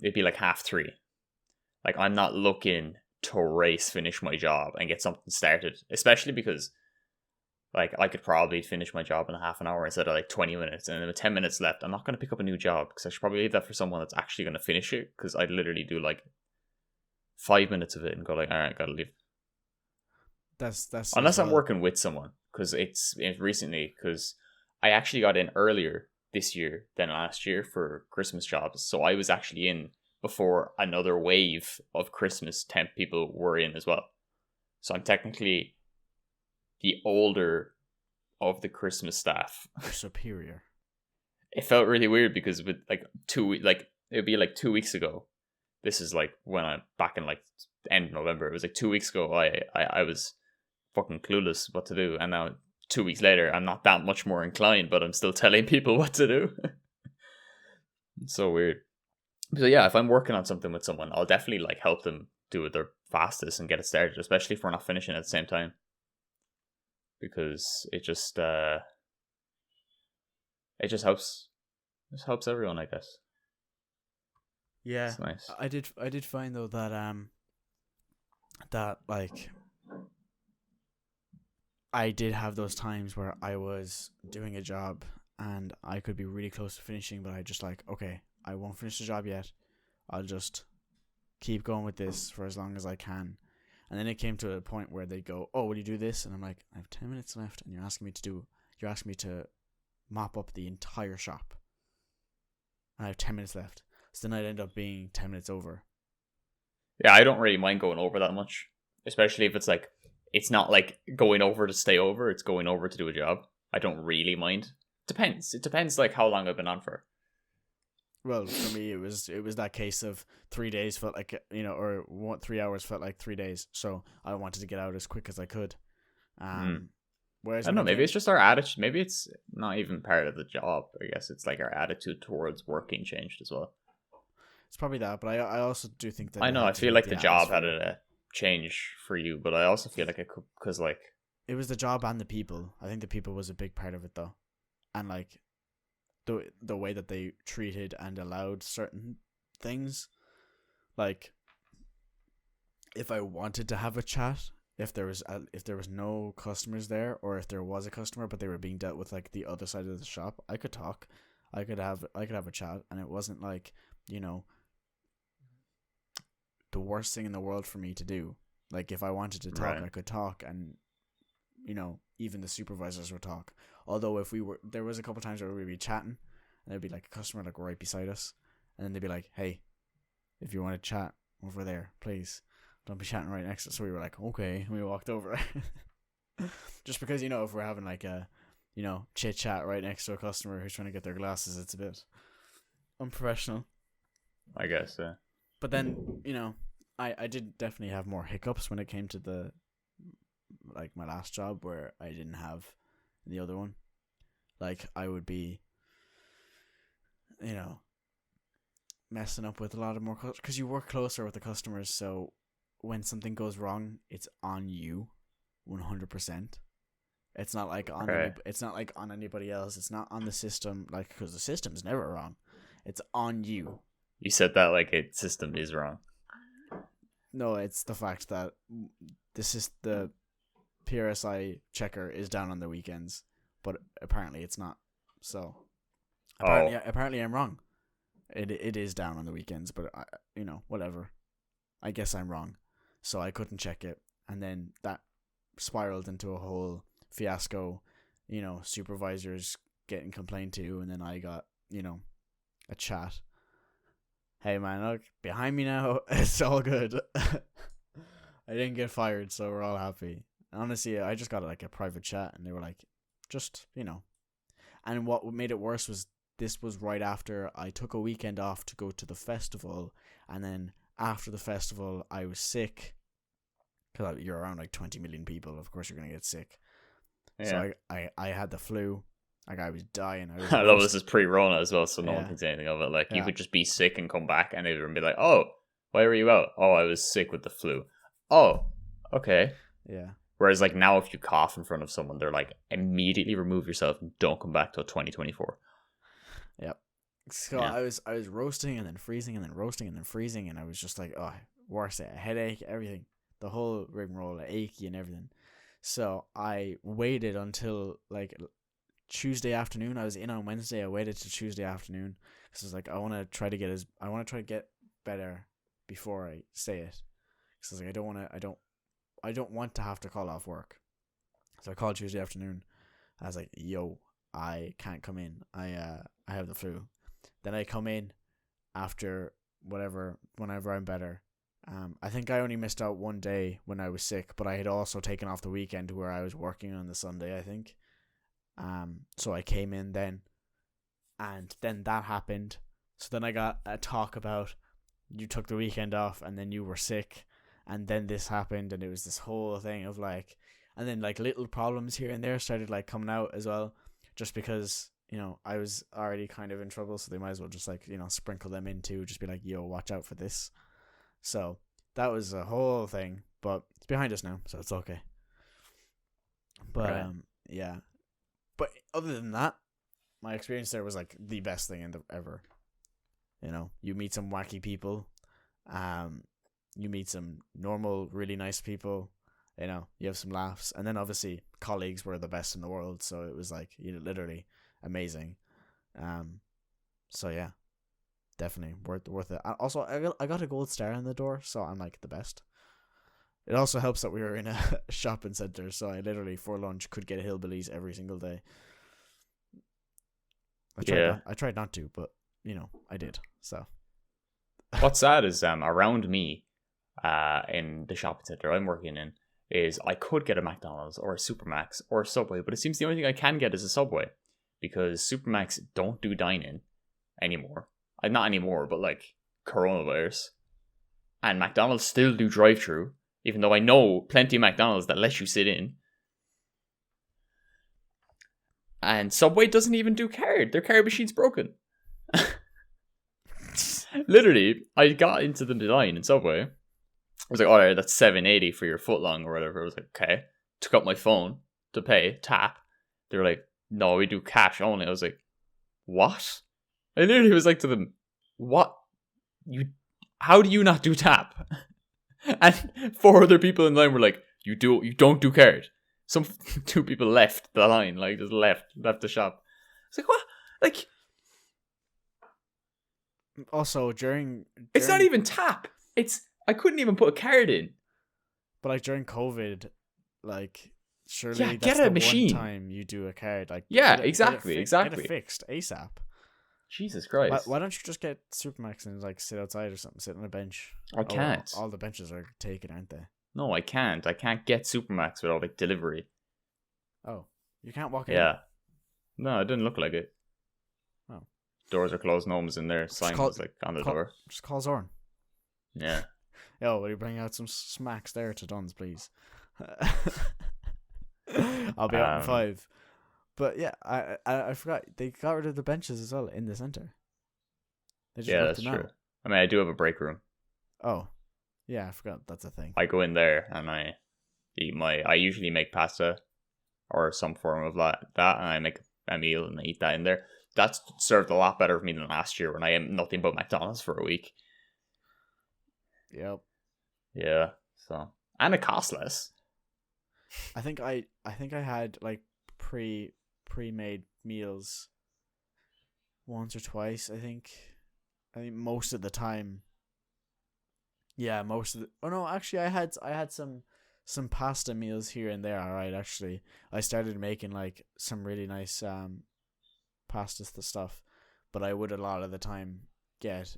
it'd be like 3:30. Like, I'm not looking to race finish my job and get something started, especially because like I could probably finish my job in a half an hour instead of like 20 minutes, and then with 10 minutes left, I'm not going to pick up a new job because I should probably leave that for someone that's actually going to finish it, because I'd literally do like 5 minutes of it and go like, all right, gotta leave. that's as Unless I'm well. working with someone, because it's recently, because I actually got in earlier this year than last year for Christmas jobs, so I was actually in before another wave of Christmas temp people were in as well. So I'm technically the older of the Christmas staff. You're superior. It felt really weird because with like like it would be like 2 weeks ago. This is like when I back in like end of November. It was like 2 weeks ago. I was fucking clueless what to do, and now 2 weeks later, I'm not that much more inclined, but I'm still telling people what to do. It's so weird. So yeah, if I'm working on something with someone, I'll definitely like help them do it their fastest and get it started, especially if we're not finishing at the same time, because it just helps. Just helps everyone, I guess. Yeah, It's nice. I did find though that like I did have those times where I was doing a job and I could be really close to finishing, but I just like, okay, I won't finish the job yet. I'll just keep going with this for as long as I can. And then it came to a point where they go, "Oh, will you do this?" And I'm like, "I have 10 minutes left, and you're asking me to mop up the entire shop. I have 10 minutes left." So then I'd end up being 10 minutes over. Yeah, I don't really mind going over that much, especially if it's like, it's not like going over to stay over, it's going over to do a job. I don't really mind. Depends. It depends like how long I've been on for. Well, for me, it was that case of 3 days felt like, or 3 hours felt like 3 days. So I wanted to get out as quick as I could. I Whereas don't when know, it maybe came, it's just our attitude. Maybe it's not even part of the job. I guess it's like our attitude towards working changed as well. it's probably that, but I also do think that I it know, I had to do feel with like the the job had atmosphere. a change for you, but I also feel like it could, because like it was the job and the people. I think the people was a big part of it though, and like the way that they treated and allowed certain things. Like if I wanted to have a chat, if there was no customers there, or if there was a customer but they were being dealt with like the other side of the shop, I could talk. I could have a chat, and it wasn't like, you know, the worst thing in the world for me to do. Like if I wanted to talk, Right. I could talk, and you know, even the supervisors would talk. Although if there was a couple times where we'd be chatting, and there'd be like a customer like right beside us, and then they'd be like, "Hey, if you want to chat over there, please don't be chatting right next to us." So we were like, "Okay," and we walked over. Just because, you know, if we're having like a, you know, chit chat right next to a customer who's trying to get their glasses, it's a bit unprofessional. I guess. But then, you know, I did definitely have more hiccups when it came to the, like my last job, where I didn't have the other one. Like I would be, you know, messing up with a lot of more because you work closer with the customers. So when something goes wrong, it's on you, 100%. It's not like on Right. it's not like on anybody else. It's not on the system, like, because the system's never wrong. It's on you. You said that like a system is wrong. No, it's the fact that the PRSI checker is down on the weekends, but apparently it's not. So apparently I'm wrong. It is down on the weekends, but you know, whatever. I guess I'm wrong. So I couldn't check it, and then that spiraled into a whole fiasco. You know, supervisors getting complained to, and then I got, you know, a chat. Hey man, look behind me now. It's all good. I didn't get fired, so we're all happy. Honestly, I just got like a private chat, and they were like, just, you know. And what made it worse was this was right after I took a weekend off to go to the festival, and then after the festival I was sick, because you're around like 20 million people. Of course you're gonna get sick. Yeah. So I had the flu. Like I was dying. I love this is pre-Rona as well, so no one Yeah. thinks anything of it. Like you Yeah. could just be sick and come back, and they'd be like, "Oh, why were you out? Oh, I was sick with the flu." Oh, okay. Yeah. Whereas like now, if you cough in front of someone, they're like, immediately remove yourself and don't come back till 2024. Yep. So Yeah. I was roasting and then freezing and then roasting and then freezing, and I was just like, oh, worse, a headache, everything, the whole rigmarole, achy and everything. So I waited until like Tuesday afternoon. I was in on Wednesday. I waited till Tuesday afternoon because I was like, I want to try to get better before I say it. Because I was like, I don't want to have to call off work. So I called Tuesday afternoon. I was like, yo, I can't come in. I have the flu. Then I come in after whenever I'm better. I think I only missed out one day when I was sick, but I had also taken off the weekend where I was working on the Sunday, I think. So I came in then, and then that happened. So then I got a talk about you took the weekend off and then you were sick, and then this happened, and it was this whole thing of like, and then like little problems here and there started like coming out as well, just because, you know, I was already kind of in trouble, so they might as well just like, you know, sprinkle them in too, just be like, yo, watch out for this. So that was a whole thing, but it's behind us now, so it's okay. But Right. yeah. But other than that, my experience there was like the best thing ever. You know, you meet some wacky people, you meet some normal, really nice people. You know, you have some laughs, and then obviously colleagues were the best in the world. So it was like, you know, literally amazing. So yeah, definitely worth it. Also, I got a gold star in the door, so I'm like the best. It also helps that we were in a shopping center, so I literally for lunch could get hillbillies every single day. I tried not to, but you know, I did. So What's sad is around me, in the shopping center I'm working in, is I could get a McDonald's or a Supermax or a Subway, but it seems the only thing I can get is a Subway, because Supermax don't do dine-in anymore. Not anymore, but like coronavirus. And McDonald's still do drive-through, even though I know plenty of McDonald's that let you sit in. And Subway doesn't even do card. Their card machine's broken. Literally, I got into the line in Subway. I was like, alright, that's $7.80 for your footlong or whatever. I was like, okay. took out my phone to pay, tap. They were like, no, we do cash only. I was like, what? I literally was like to them, what? How do you not do tap? And 4 other people in line were like, you don't do card. Some 2 people left the line, like just left the shop. It's like, what? Like, Also, during it's not even tap. I couldn't even put a card in. But like during COVID, like surely Yeah, that's get a the machine. one time you do a card. Like Yeah, exactly. Get it fixed ASAP. Jesus Christ. Why don't you just get Supermax and like sit outside or something, sit on a bench? I can't. All the benches are taken, aren't they? No, I can't. I can't get Supermax without like delivery. Oh, you can't walk in. Yeah. No, it didn't look like it. Oh. Doors are closed. No one was in there. Sign was like on the door. Just call Zorn. Yeah. Yo, will you bring out some smacks there to Duns, please? I'll be out in 5. But yeah, I forgot they got rid of the benches as well in the center. Yeah, that's true. I mean, I do have a break room. Oh, yeah, I forgot that's a thing. I go in there and I eat I usually make pasta or some form of that, and I make a meal and I eat that in there. That's served a lot better for me than last year when I ate nothing but McDonald's for a week. Yep. Yeah. So, and it costs less. I think I had like pre-made meals once or twice. I think most of the time. Yeah, oh no, actually I had some pasta meals here and there. All right, actually I started making like some really nice pasta stuff, but I would a lot of the time get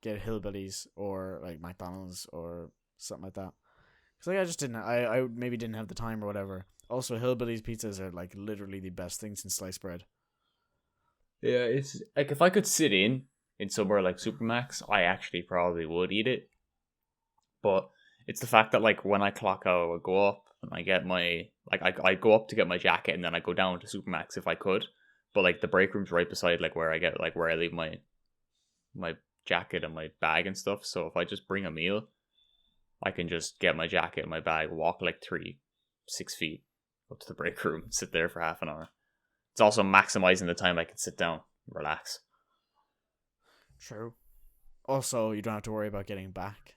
Hillbillies or like McDonald's or something like that. Cause like I just didn't. I maybe didn't have the time or whatever. Also, Hillbillies pizzas are like literally the best things in sliced bread. Yeah, it's like if I could sit in somewhere like Supermax, I actually probably would eat it. But it's the fact that like when I clock out, I go up and I get my I go up to get my jacket and then I go down to Supermax if I could. But like the break room's right beside like where I leave my jacket and my bag and stuff. So if I just bring a meal, I can just get my jacket and my bag, walk like 6 feet up to the break room, sit there for half an hour. It's also maximizing the time I can sit down and relax. True. Also, you don't have to worry about getting back.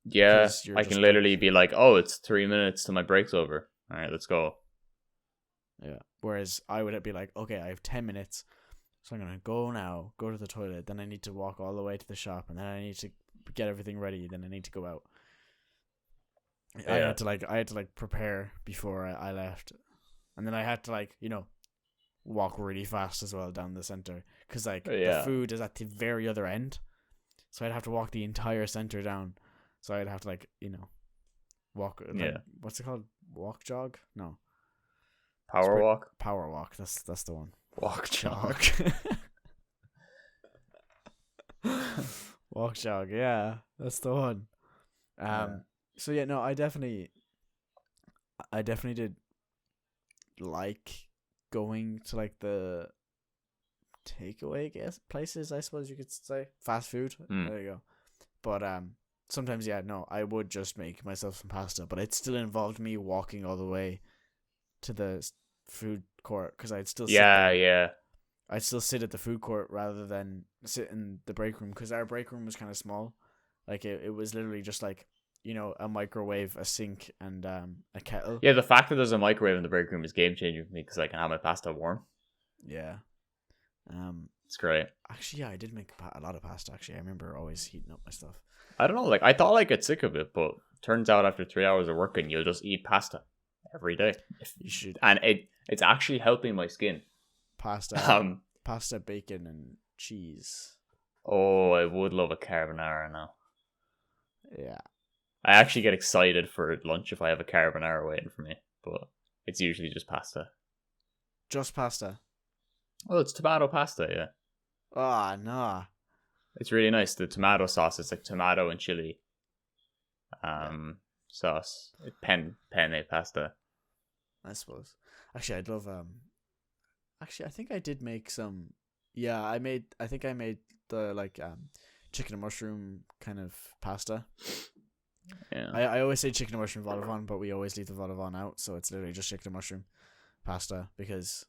Yeah, I can literally be like, oh, it's 3 minutes till my break's over. All right, let's go. Yeah. Whereas I would be like, okay, I have 10 minutes. So I'm going to go now, go to the toilet. Then I need to walk all the way to the shop. And then I need to get everything ready. Then I need to go out. Yeah. I had to prepare before I left. And then I had to walk really fast as well down the center. Because the food is at the very other end. So I'd have to walk the entire center down. So I'd have to walk. What's it called? Walk jog? No. Power walk. Power walk. That's the one. Walk jog. Walk jog. Yeah, that's the one. So yeah, no, I definitely did like going to like the takeaway places. I suppose you could say fast food. There you go. But sometimes, yeah, no, I would just make myself some pasta, but it still involved me walking all the way to the food court because I'd still I'd still sit at the food court rather than sit in the break room because our break room was kind of small. Like it was literally just like a microwave, a sink, and a kettle. Yeah, the fact that there's a microwave in the break room is game changing for me because I can have my pasta warm. Yeah, it's great. Actually, yeah, I did make a lot of pasta. Actually, I remember always heating up my stuff. I don't know, I thought I'd get sick of it, but turns out after 3 hours of working, you'll just eat pasta every day. You should, and it's actually helping my skin. Pasta, pasta, bacon, and cheese. Oh, I would love a carbonara now. Yeah, I actually get excited for lunch if I have a carbonara waiting for me, but it's usually just pasta. Just pasta. Oh, it's tomato pasta, yeah. Ah, no. It's really nice. The tomato sauce is like tomato and chili sauce. Penne pasta. I suppose. Actually, I'd love Actually, I think I did make some. Yeah, I think I made the chicken and mushroom kind of pasta. Yeah. I always say chicken and mushroom vol au vent, but we always leave the vol au vent out, so it's literally just chicken and mushroom pasta because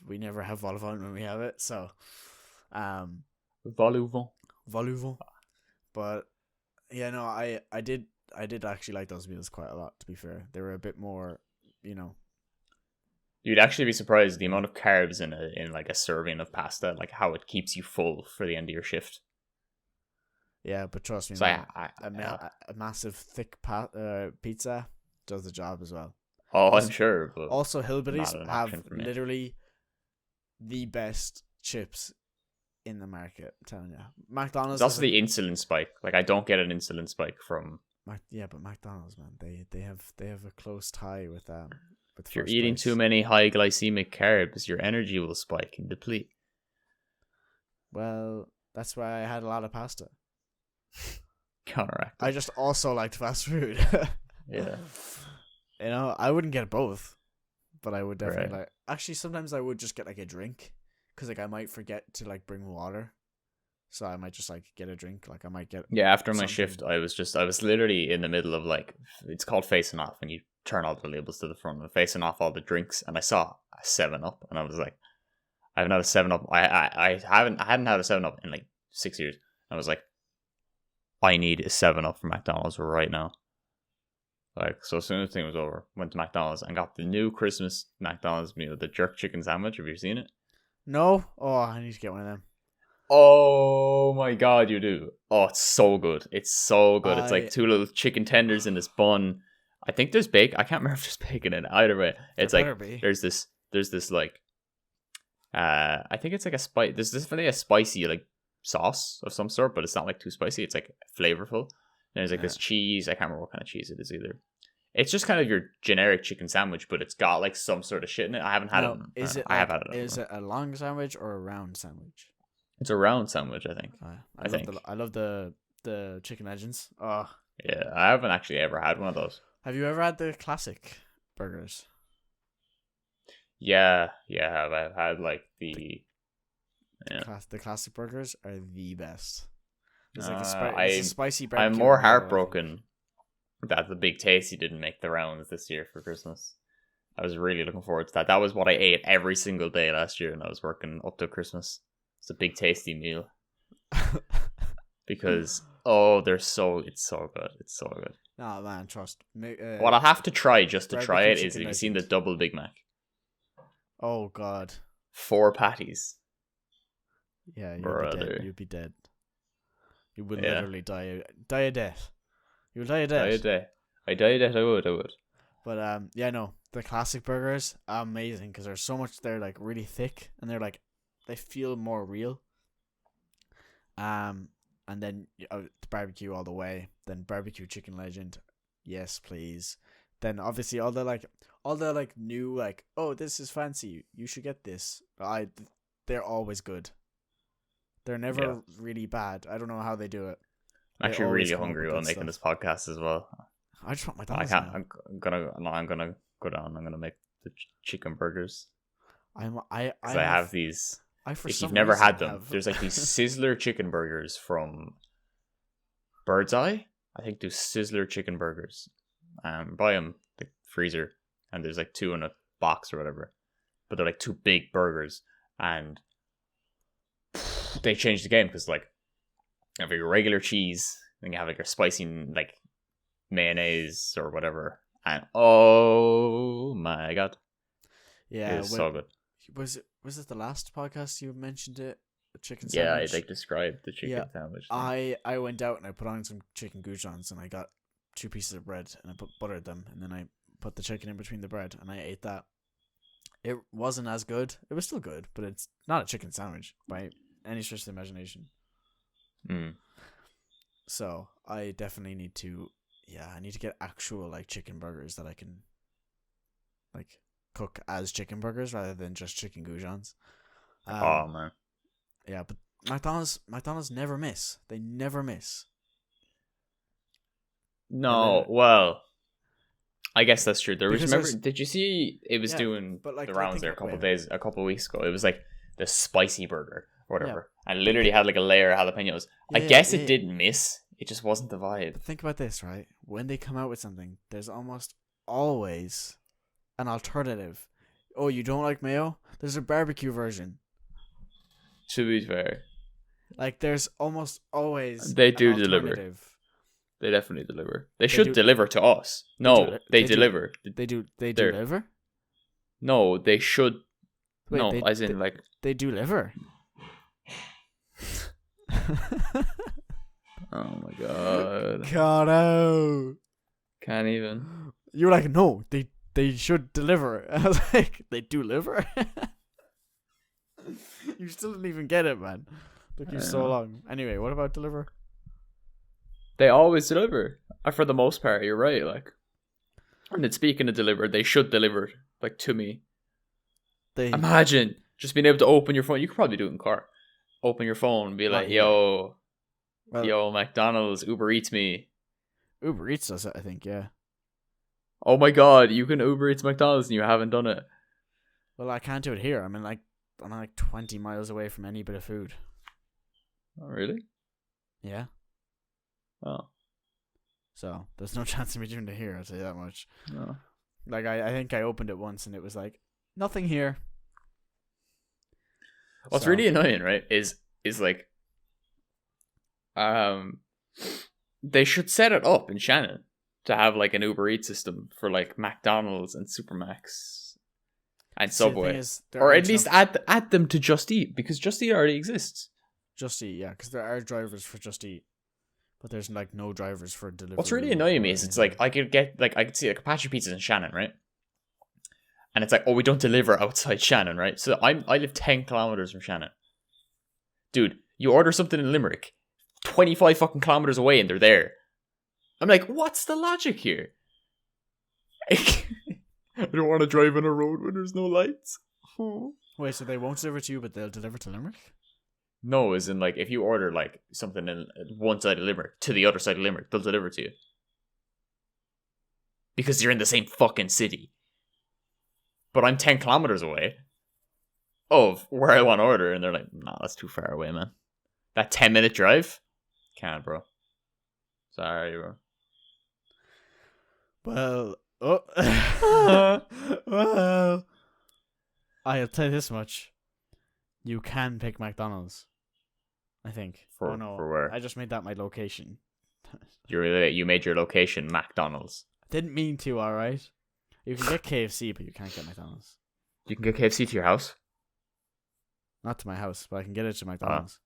we never have vol au vent when we have it. So, Vol au vent. vol au vent. But yeah, no, I did actually like those meals quite a lot. To be fair, they were a bit more, you know. You'd actually be surprised the amount of carbs in like a serving of pasta, like how it keeps you full for the end of your shift. Yeah, but trust me, So man, a massive thick pizza does the job as well. Oh, Also, I'm sure. But also, Hillbillies not an have option for me. literally the best chips in the market. I'm telling you, McDonald's. It's also the insulin spike. Like I don't get an insulin spike from. Yeah, but McDonald's, man, they have a close tie with If you're eating too many high glycemic carbs, your energy will spike and deplete. Well, that's why I had a lot of pasta. Counteract. I just also liked fast food. Yeah. You know, I wouldn't get both, but I would definitely Right. like. Actually, sometimes I would just get like a drink, because like I might forget to like bring water, so I might just like get a drink. Like I might get. Yeah, after my something. shift, I was literally in the middle of like, it's called facing off, and you turn all the labels to the front and facing off all the drinks, and I saw a 7-Up, and I was like, I haven't had a 7-Up. I hadn't had a 7-Up in like 6 years. I was like, I need a 7-Up from McDonald's right now. Like, so as soon as the thing was over, went to McDonald's and got the new Christmas McDonald's meal, the jerk chicken sandwich. Have you seen it? No, oh, I need to get one of them. Oh my god, you do. Oh, it's so good. It's so good. It's like 2 little chicken tenders in this bun. I think there's bacon. I can't remember if there's bacon in it. Either way, it's like there's this like I think it's like a spice. There's definitely a spicy like sauce of some sort, but it's not like too spicy. It's like flavorful. There's like this cheese. I can't remember what kind of cheese it is either. It's just kind of your generic chicken sandwich, but it's got like some sort of shit in it. I haven't had it. Is it? I have had it. Is it a long sandwich or a round sandwich? It's a round sandwich, I think. I love the chicken legends. Oh yeah, I haven't actually ever had one of those. Have you ever had the classic burgers? Yeah, I've had like the classic burgers are the best. It's like a spicy barbecue. I'm more heartbroken that the Big Tasty didn't make the rounds this year for Christmas. I was really looking forward to that. That was what I ate every single day last year, and I was working up to Christmas. It's a Big Tasty meal because it's so good. It's so good. Nah, man, trust. What I have to try just to try it is, have you seen the double Big Mac? Oh God. 4 patties. Yeah, you'd be dead. You would literally die a death. You would die a death. I would. But yeah, no, the classic burgers amazing because there's so much. They're like really thick and they're like they feel more real. And then the barbecue all the way. Then barbecue chicken legend, yes please. Then obviously all the new like, oh, this is fancy, you should get this. They're always good. They're never really bad. I don't know how they do it. I'm actually really hungry while making this podcast as well. I just want my dollars. I'm gonna go down. I'm gonna make the chicken burgers. I have these. If you've never had them, there's like these Sizzler chicken burgers from Bird's Eye. I think do Sizzler chicken burgers. Buy them the freezer, and there's like 2 in a box or whatever. But they're like 2 big burgers, and they changed the game because like you have your regular cheese, then you have like your spicy like mayonnaise or whatever, and oh my god, yeah, it's so good. Was it the last podcast you mentioned it? The chicken sandwich? Yeah, I like described the chicken sandwich. I went out and I put on some chicken goujons and I got 2 pieces of bread and I buttered them and then I put the chicken in between the bread and I ate that. It wasn't as good. It was still good, but it's not a chicken sandwich by any stretch of the imagination. So I definitely need to get actual like chicken burgers that I can like cook as chicken burgers rather than just chicken goujons. Oh man. Yeah, but McDonald's never miss. They never miss. No, well, I guess that's true. Did you see it was doing the rounds there a couple of weeks ago? It was like the spicy burger or whatever, and literally had like a layer of jalapenos. I guess it didn't miss It just wasn't the vibe. But think about this, right? When they come out with something, there's almost always an alternative. Oh, you don't like mayo? There's a barbecue version. To be fair, Like, there's almost always they an do deliver. alternative. They definitely deliver. They should deliver to us. They deliver. They do They're- deliver? No, they should. Wait, no, as in like they do liver. oh my god, God, oh. can't even. You were like, no, they should deliver. I was like, they do liver? You still didn't even get it, man. Took you so long. Anyway, what about deliver? They always deliver. For the most part, you're right. Like, and then speaking of deliver, they should deliver like to me. Imagine just being able to open your phone. You could probably do it in car. Open your phone and be like, yo, McDonald's, Uber Eats me. Uber Eats does it, I think, yeah. Oh my god, you can Uber Eats McDonald's and you haven't done it. Well, I can't do it here. I'm like 20 miles away from any bit of food. Oh, really? Yeah. Oh. So, there's no chance of me doing it here, I'll tell you that much. No. Like, I think I opened it once and it was like, nothing here. What's really annoying, right, is like, they should set it up in Shannon to have like an Uber Eats system for like McDonald's and Supermax and Subway, or at least add them to Just Eat, because Just Eat already exists. Just Eat, yeah, because there are drivers for Just Eat, but there's like no drivers for delivery. What's really annoying me is it's like I could see like Apache Pizzas in Shannon, right? And it's like, oh, we don't deliver outside Shannon, right? So I live 10 kilometers from Shannon. Dude, you order something in Limerick, 25 fucking kilometers away, and they're there. I'm like, what's the logic here? I don't want to drive on a road where there's no lights. Wait, so they won't deliver to you, but they'll deliver to Limerick? No, as in like if you order like something in one side of Limerick to the other side of Limerick, they'll deliver to you. Because you're in the same fucking city. But I'm 10 kilometers away of where I want to order, and they're like, nah, that's too far away, man. That 10-minute drive? Can't, bro. Sorry, bro. Well, well, I'll tell you this much. You can pick McDonald's, I think. For where? I just made that my location. You made your location McDonald's. Didn't mean to, alright? You can get KFC, but you can't get McDonald's. You can get KFC to your house? Not to my house, but I can get it to McDonald's.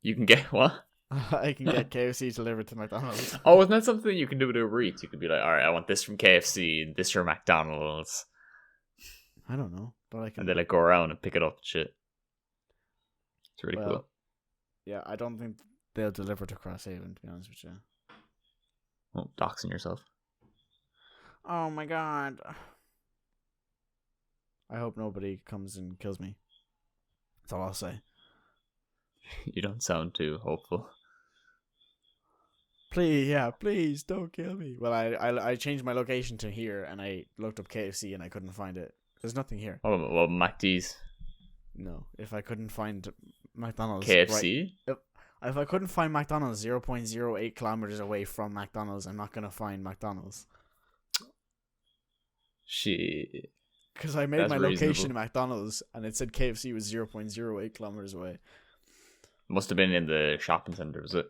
You can get what? I can get KFC delivered to McDonald's. Oh, isn't that something you can do with Uber Eats? You could be like, alright, I want this from KFC and this from McDonald's. I don't know, but I can. And they like go around and pick it up and shit. It's really cool. Yeah, I don't think they'll deliver to Crosshaven, to be honest with you. Oh, doxing yourself. Oh my god. I hope nobody comes and kills me. That's all I'll say. You don't sound too hopeful. Please don't kill me. Well, I changed my location to here, and I looked up KFC and I couldn't find it. There's nothing here. Oh, well, McD's. No, if I couldn't find McDonald's, KFC. Right, if I couldn't find McDonald's 0.08 kilometers away from McDonald's, I'm not gonna find McDonald's. Shit. Because I made my location McDonald's, and it said KFC was 0.08 kilometers away. Must have been in the shopping centre, was it?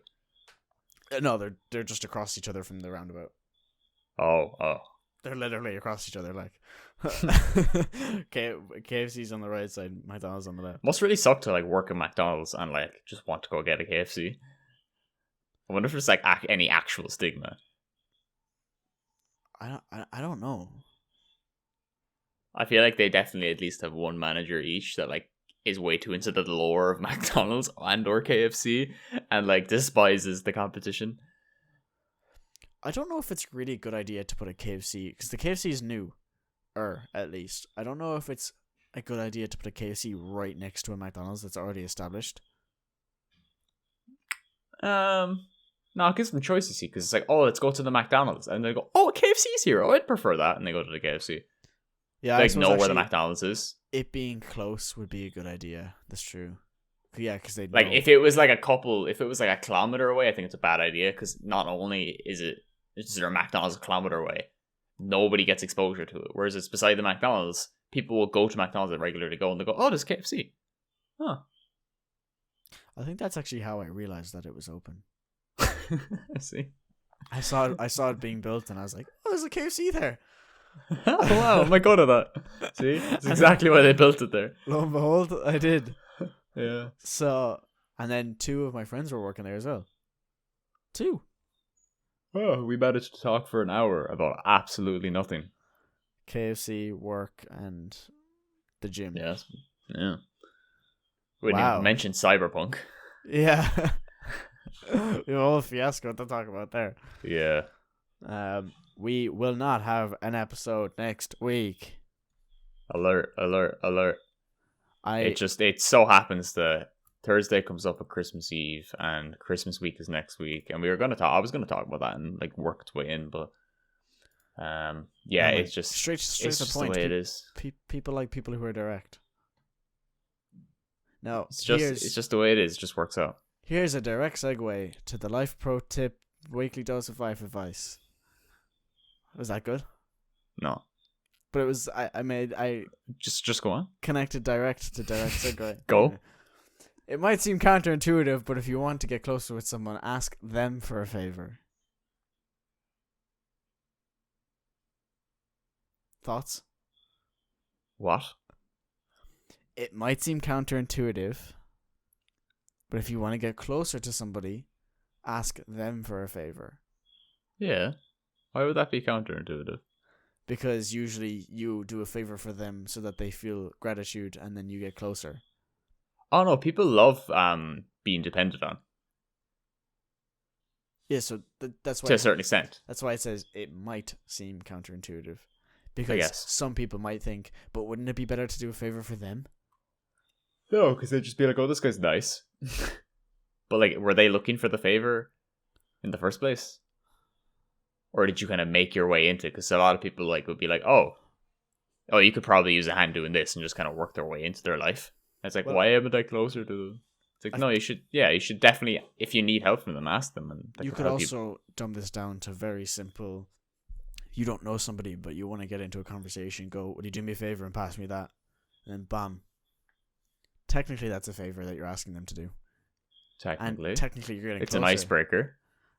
No, they're just across each other from the roundabout. Oh. They're literally across each other, like. KFC's on the right side, McDonald's on the left. Must really suck to like work at McDonald's and like just want to go get a KFC. I wonder if there's like any actual stigma. I don't know. I feel like they definitely at least have one manager each that like is way too into the lore of McDonald's and or KFC and like despises the competition. I don't know if it's really a good idea to put a KFC, because the KFC is new, at least. I don't know if it's a good idea to put a KFC right next to a McDonald's that's already established. No, it gives them choices, see, because it's like, oh, let's go to the McDonald's, and they go, oh, KFC's here. Oh, I'd prefer that, and they go to the KFC. Yeah, they like know where the McDonald's is. It being close would be a good idea. That's true. Yeah, because they Like know. if it was like a kilometer away, I think it's a bad idea because not only is there a McDonald's a kilometer away, nobody gets exposure to it. Whereas it's beside the McDonald's, people will go to McDonald's regularly go and they go, oh, there's KFC. Huh. I think that's actually how I realized that it was open. I see. I saw it being built, and I was like, "Oh, there's a KFC there." Oh, wow, am I good at that? See, that's exactly why they built it there. Lo and behold, I did. Yeah. So, and then 2 of my friends were working there as well. 2. Oh, we managed to talk for an hour about absolutely nothing. KFC, work, and the gym. Yes. Yeah. We didn't Wow. even mention Cyberpunk. Yeah. We have a whole fiasco to talk about there. Yeah. We will not have an episode next week. Alert, alert, alert. It so happens that Thursday comes up at Christmas Eve and Christmas week is next week, and I was gonna talk about that and like work its way in, but it's just straight it's to the just point. the way it is. People like people who are direct. No, It's just the way it is. It just works out. Here's a direct segue to the Life Pro Tip Weekly Dose of Life Advice. Was that good? No. But it was I Just go on. connected direct to direct segue. Go. It might seem counterintuitive, but if you want to get closer with someone, ask them for a favor. Thoughts? What? It might seem counterintuitive, but if you want to get closer to somebody, ask them for a favor. Yeah. Why would that be counterintuitive? Because usually you do a favor for them so that they feel gratitude and then you get closer. Oh no, people love being depended on. Yeah, so that's why to a certain extent. That's why it says it might seem counterintuitive. Because I guess some people might think, but wouldn't it be better to do a favor for them? No, because they'd just be like, oh, this guy's nice. But like, were they looking for the favor in the first place? Or did you kind of make your way into it? Because a lot of people like would be like, oh, you could probably use a hand doing this and just kind of work their way into their life. And it's like, why haven't I closer to them? It's like, no, you should definitely, if you need help from them, ask them. And you could also dumb this down to very simple. You don't know somebody, but you want to get into a conversation. Go, would you do me a favor and pass me that? And then bam. Technically, that's a favor that you're asking them to do. Technically. And technically, you're getting it's closer. an icebreaker.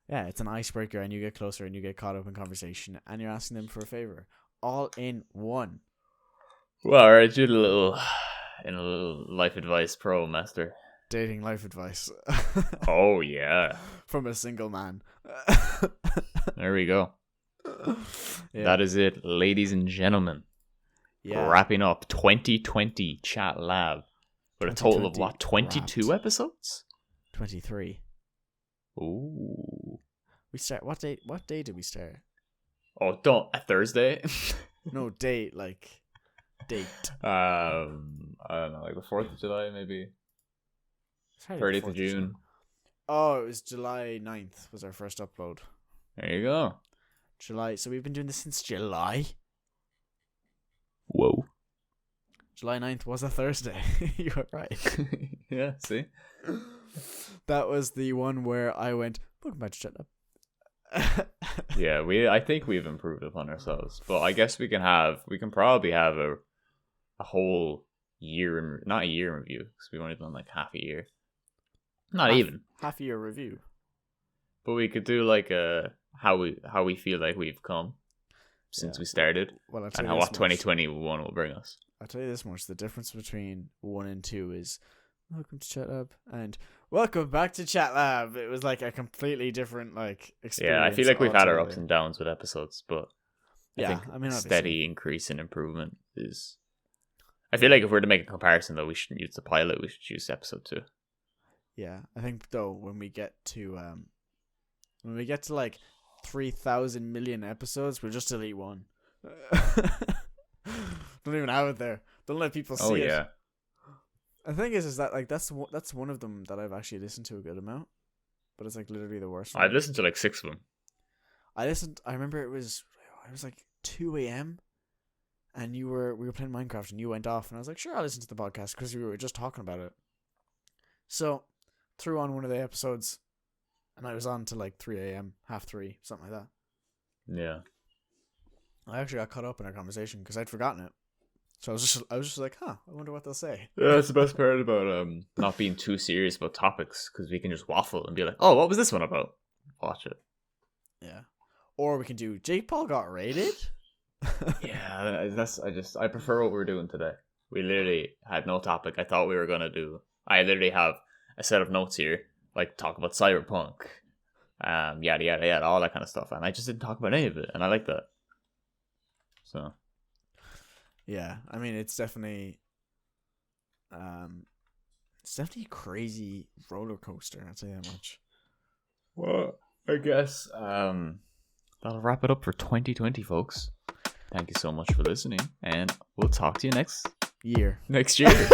Yeah, it's an icebreaker, and you get closer and you get caught up in conversation, and you're asking them for a favor. All in one. Well, alright, you a little life advice pro, master. Dating life advice. Oh, yeah. From a single man. There we go. Yeah. That is it, ladies and gentlemen. Yeah. Wrapping up 2020 Chat Lab with a total of what, 22 wrapped. episodes? 23. Ooh. We start. What day did we start? Oh, don't a Thursday? No, date. Date. I don't know, like the 4th of July, maybe. 30th of June. Oh, it was July 9th was our first upload. There you go. July. So we've been doing this since July. Whoa. July 9th was a Thursday. You were right. Yeah, see? That was the one where I went, welcome back to Chat Lab. Yeah, I think we've improved upon ourselves. But I guess we can probably have a whole year, not a year in review, because we've only done like half a year. Not even. Half a year review. But we could do like how we feel like we've come since we started, well, and what 2021 will bring us. I'll tell you this much: the difference between 1 and 2 is welcome to Chat Lab and welcome back to Chat Lab. It was like a completely different experience. Yeah, I feel like we've had our ups and downs with episodes, but I think obviously. steady increase in improvement is. I feel like if we're to make a comparison, though, we shouldn't use the pilot. We should use episode 2. Yeah, I think though when we get to like 3,000 million episodes, we'll just delete one. Don't even have it there. Don't let people see it. Oh yeah. The thing is that like that's one of them that I've actually listened to a good amount, but it's like literally the worst one. I've listened to like 6 of them. I remember it was like 2 a.m. and we were playing Minecraft and you went off and I was like, sure, I'll listen to the podcast because we were just talking about it. So threw on one of the episodes, and I was on to like 3 a.m., 3:30, something like that. Yeah. I actually got caught up in our conversation because I'd forgotten it. So I was just like, huh, I wonder what they'll say. Yeah, that's the best part about not being too serious about topics, because we can just waffle and be like, oh, what was this one about? Watch it. Yeah. Or we can do Jake Paul got raided. Yeah, I prefer what we're doing today. We literally had no topic. I thought we were gonna do. I literally have a set of notes here, like talk about cyberpunk, yada yada yada, all that kind of stuff, and I just didn't talk about any of it, and I like that. So. Yeah, I mean it's definitely a crazy roller coaster. I'll tell you that much. Well, I guess that'll wrap it up for 2020, folks. Thank you so much for listening, and we'll talk to you next year. Next year.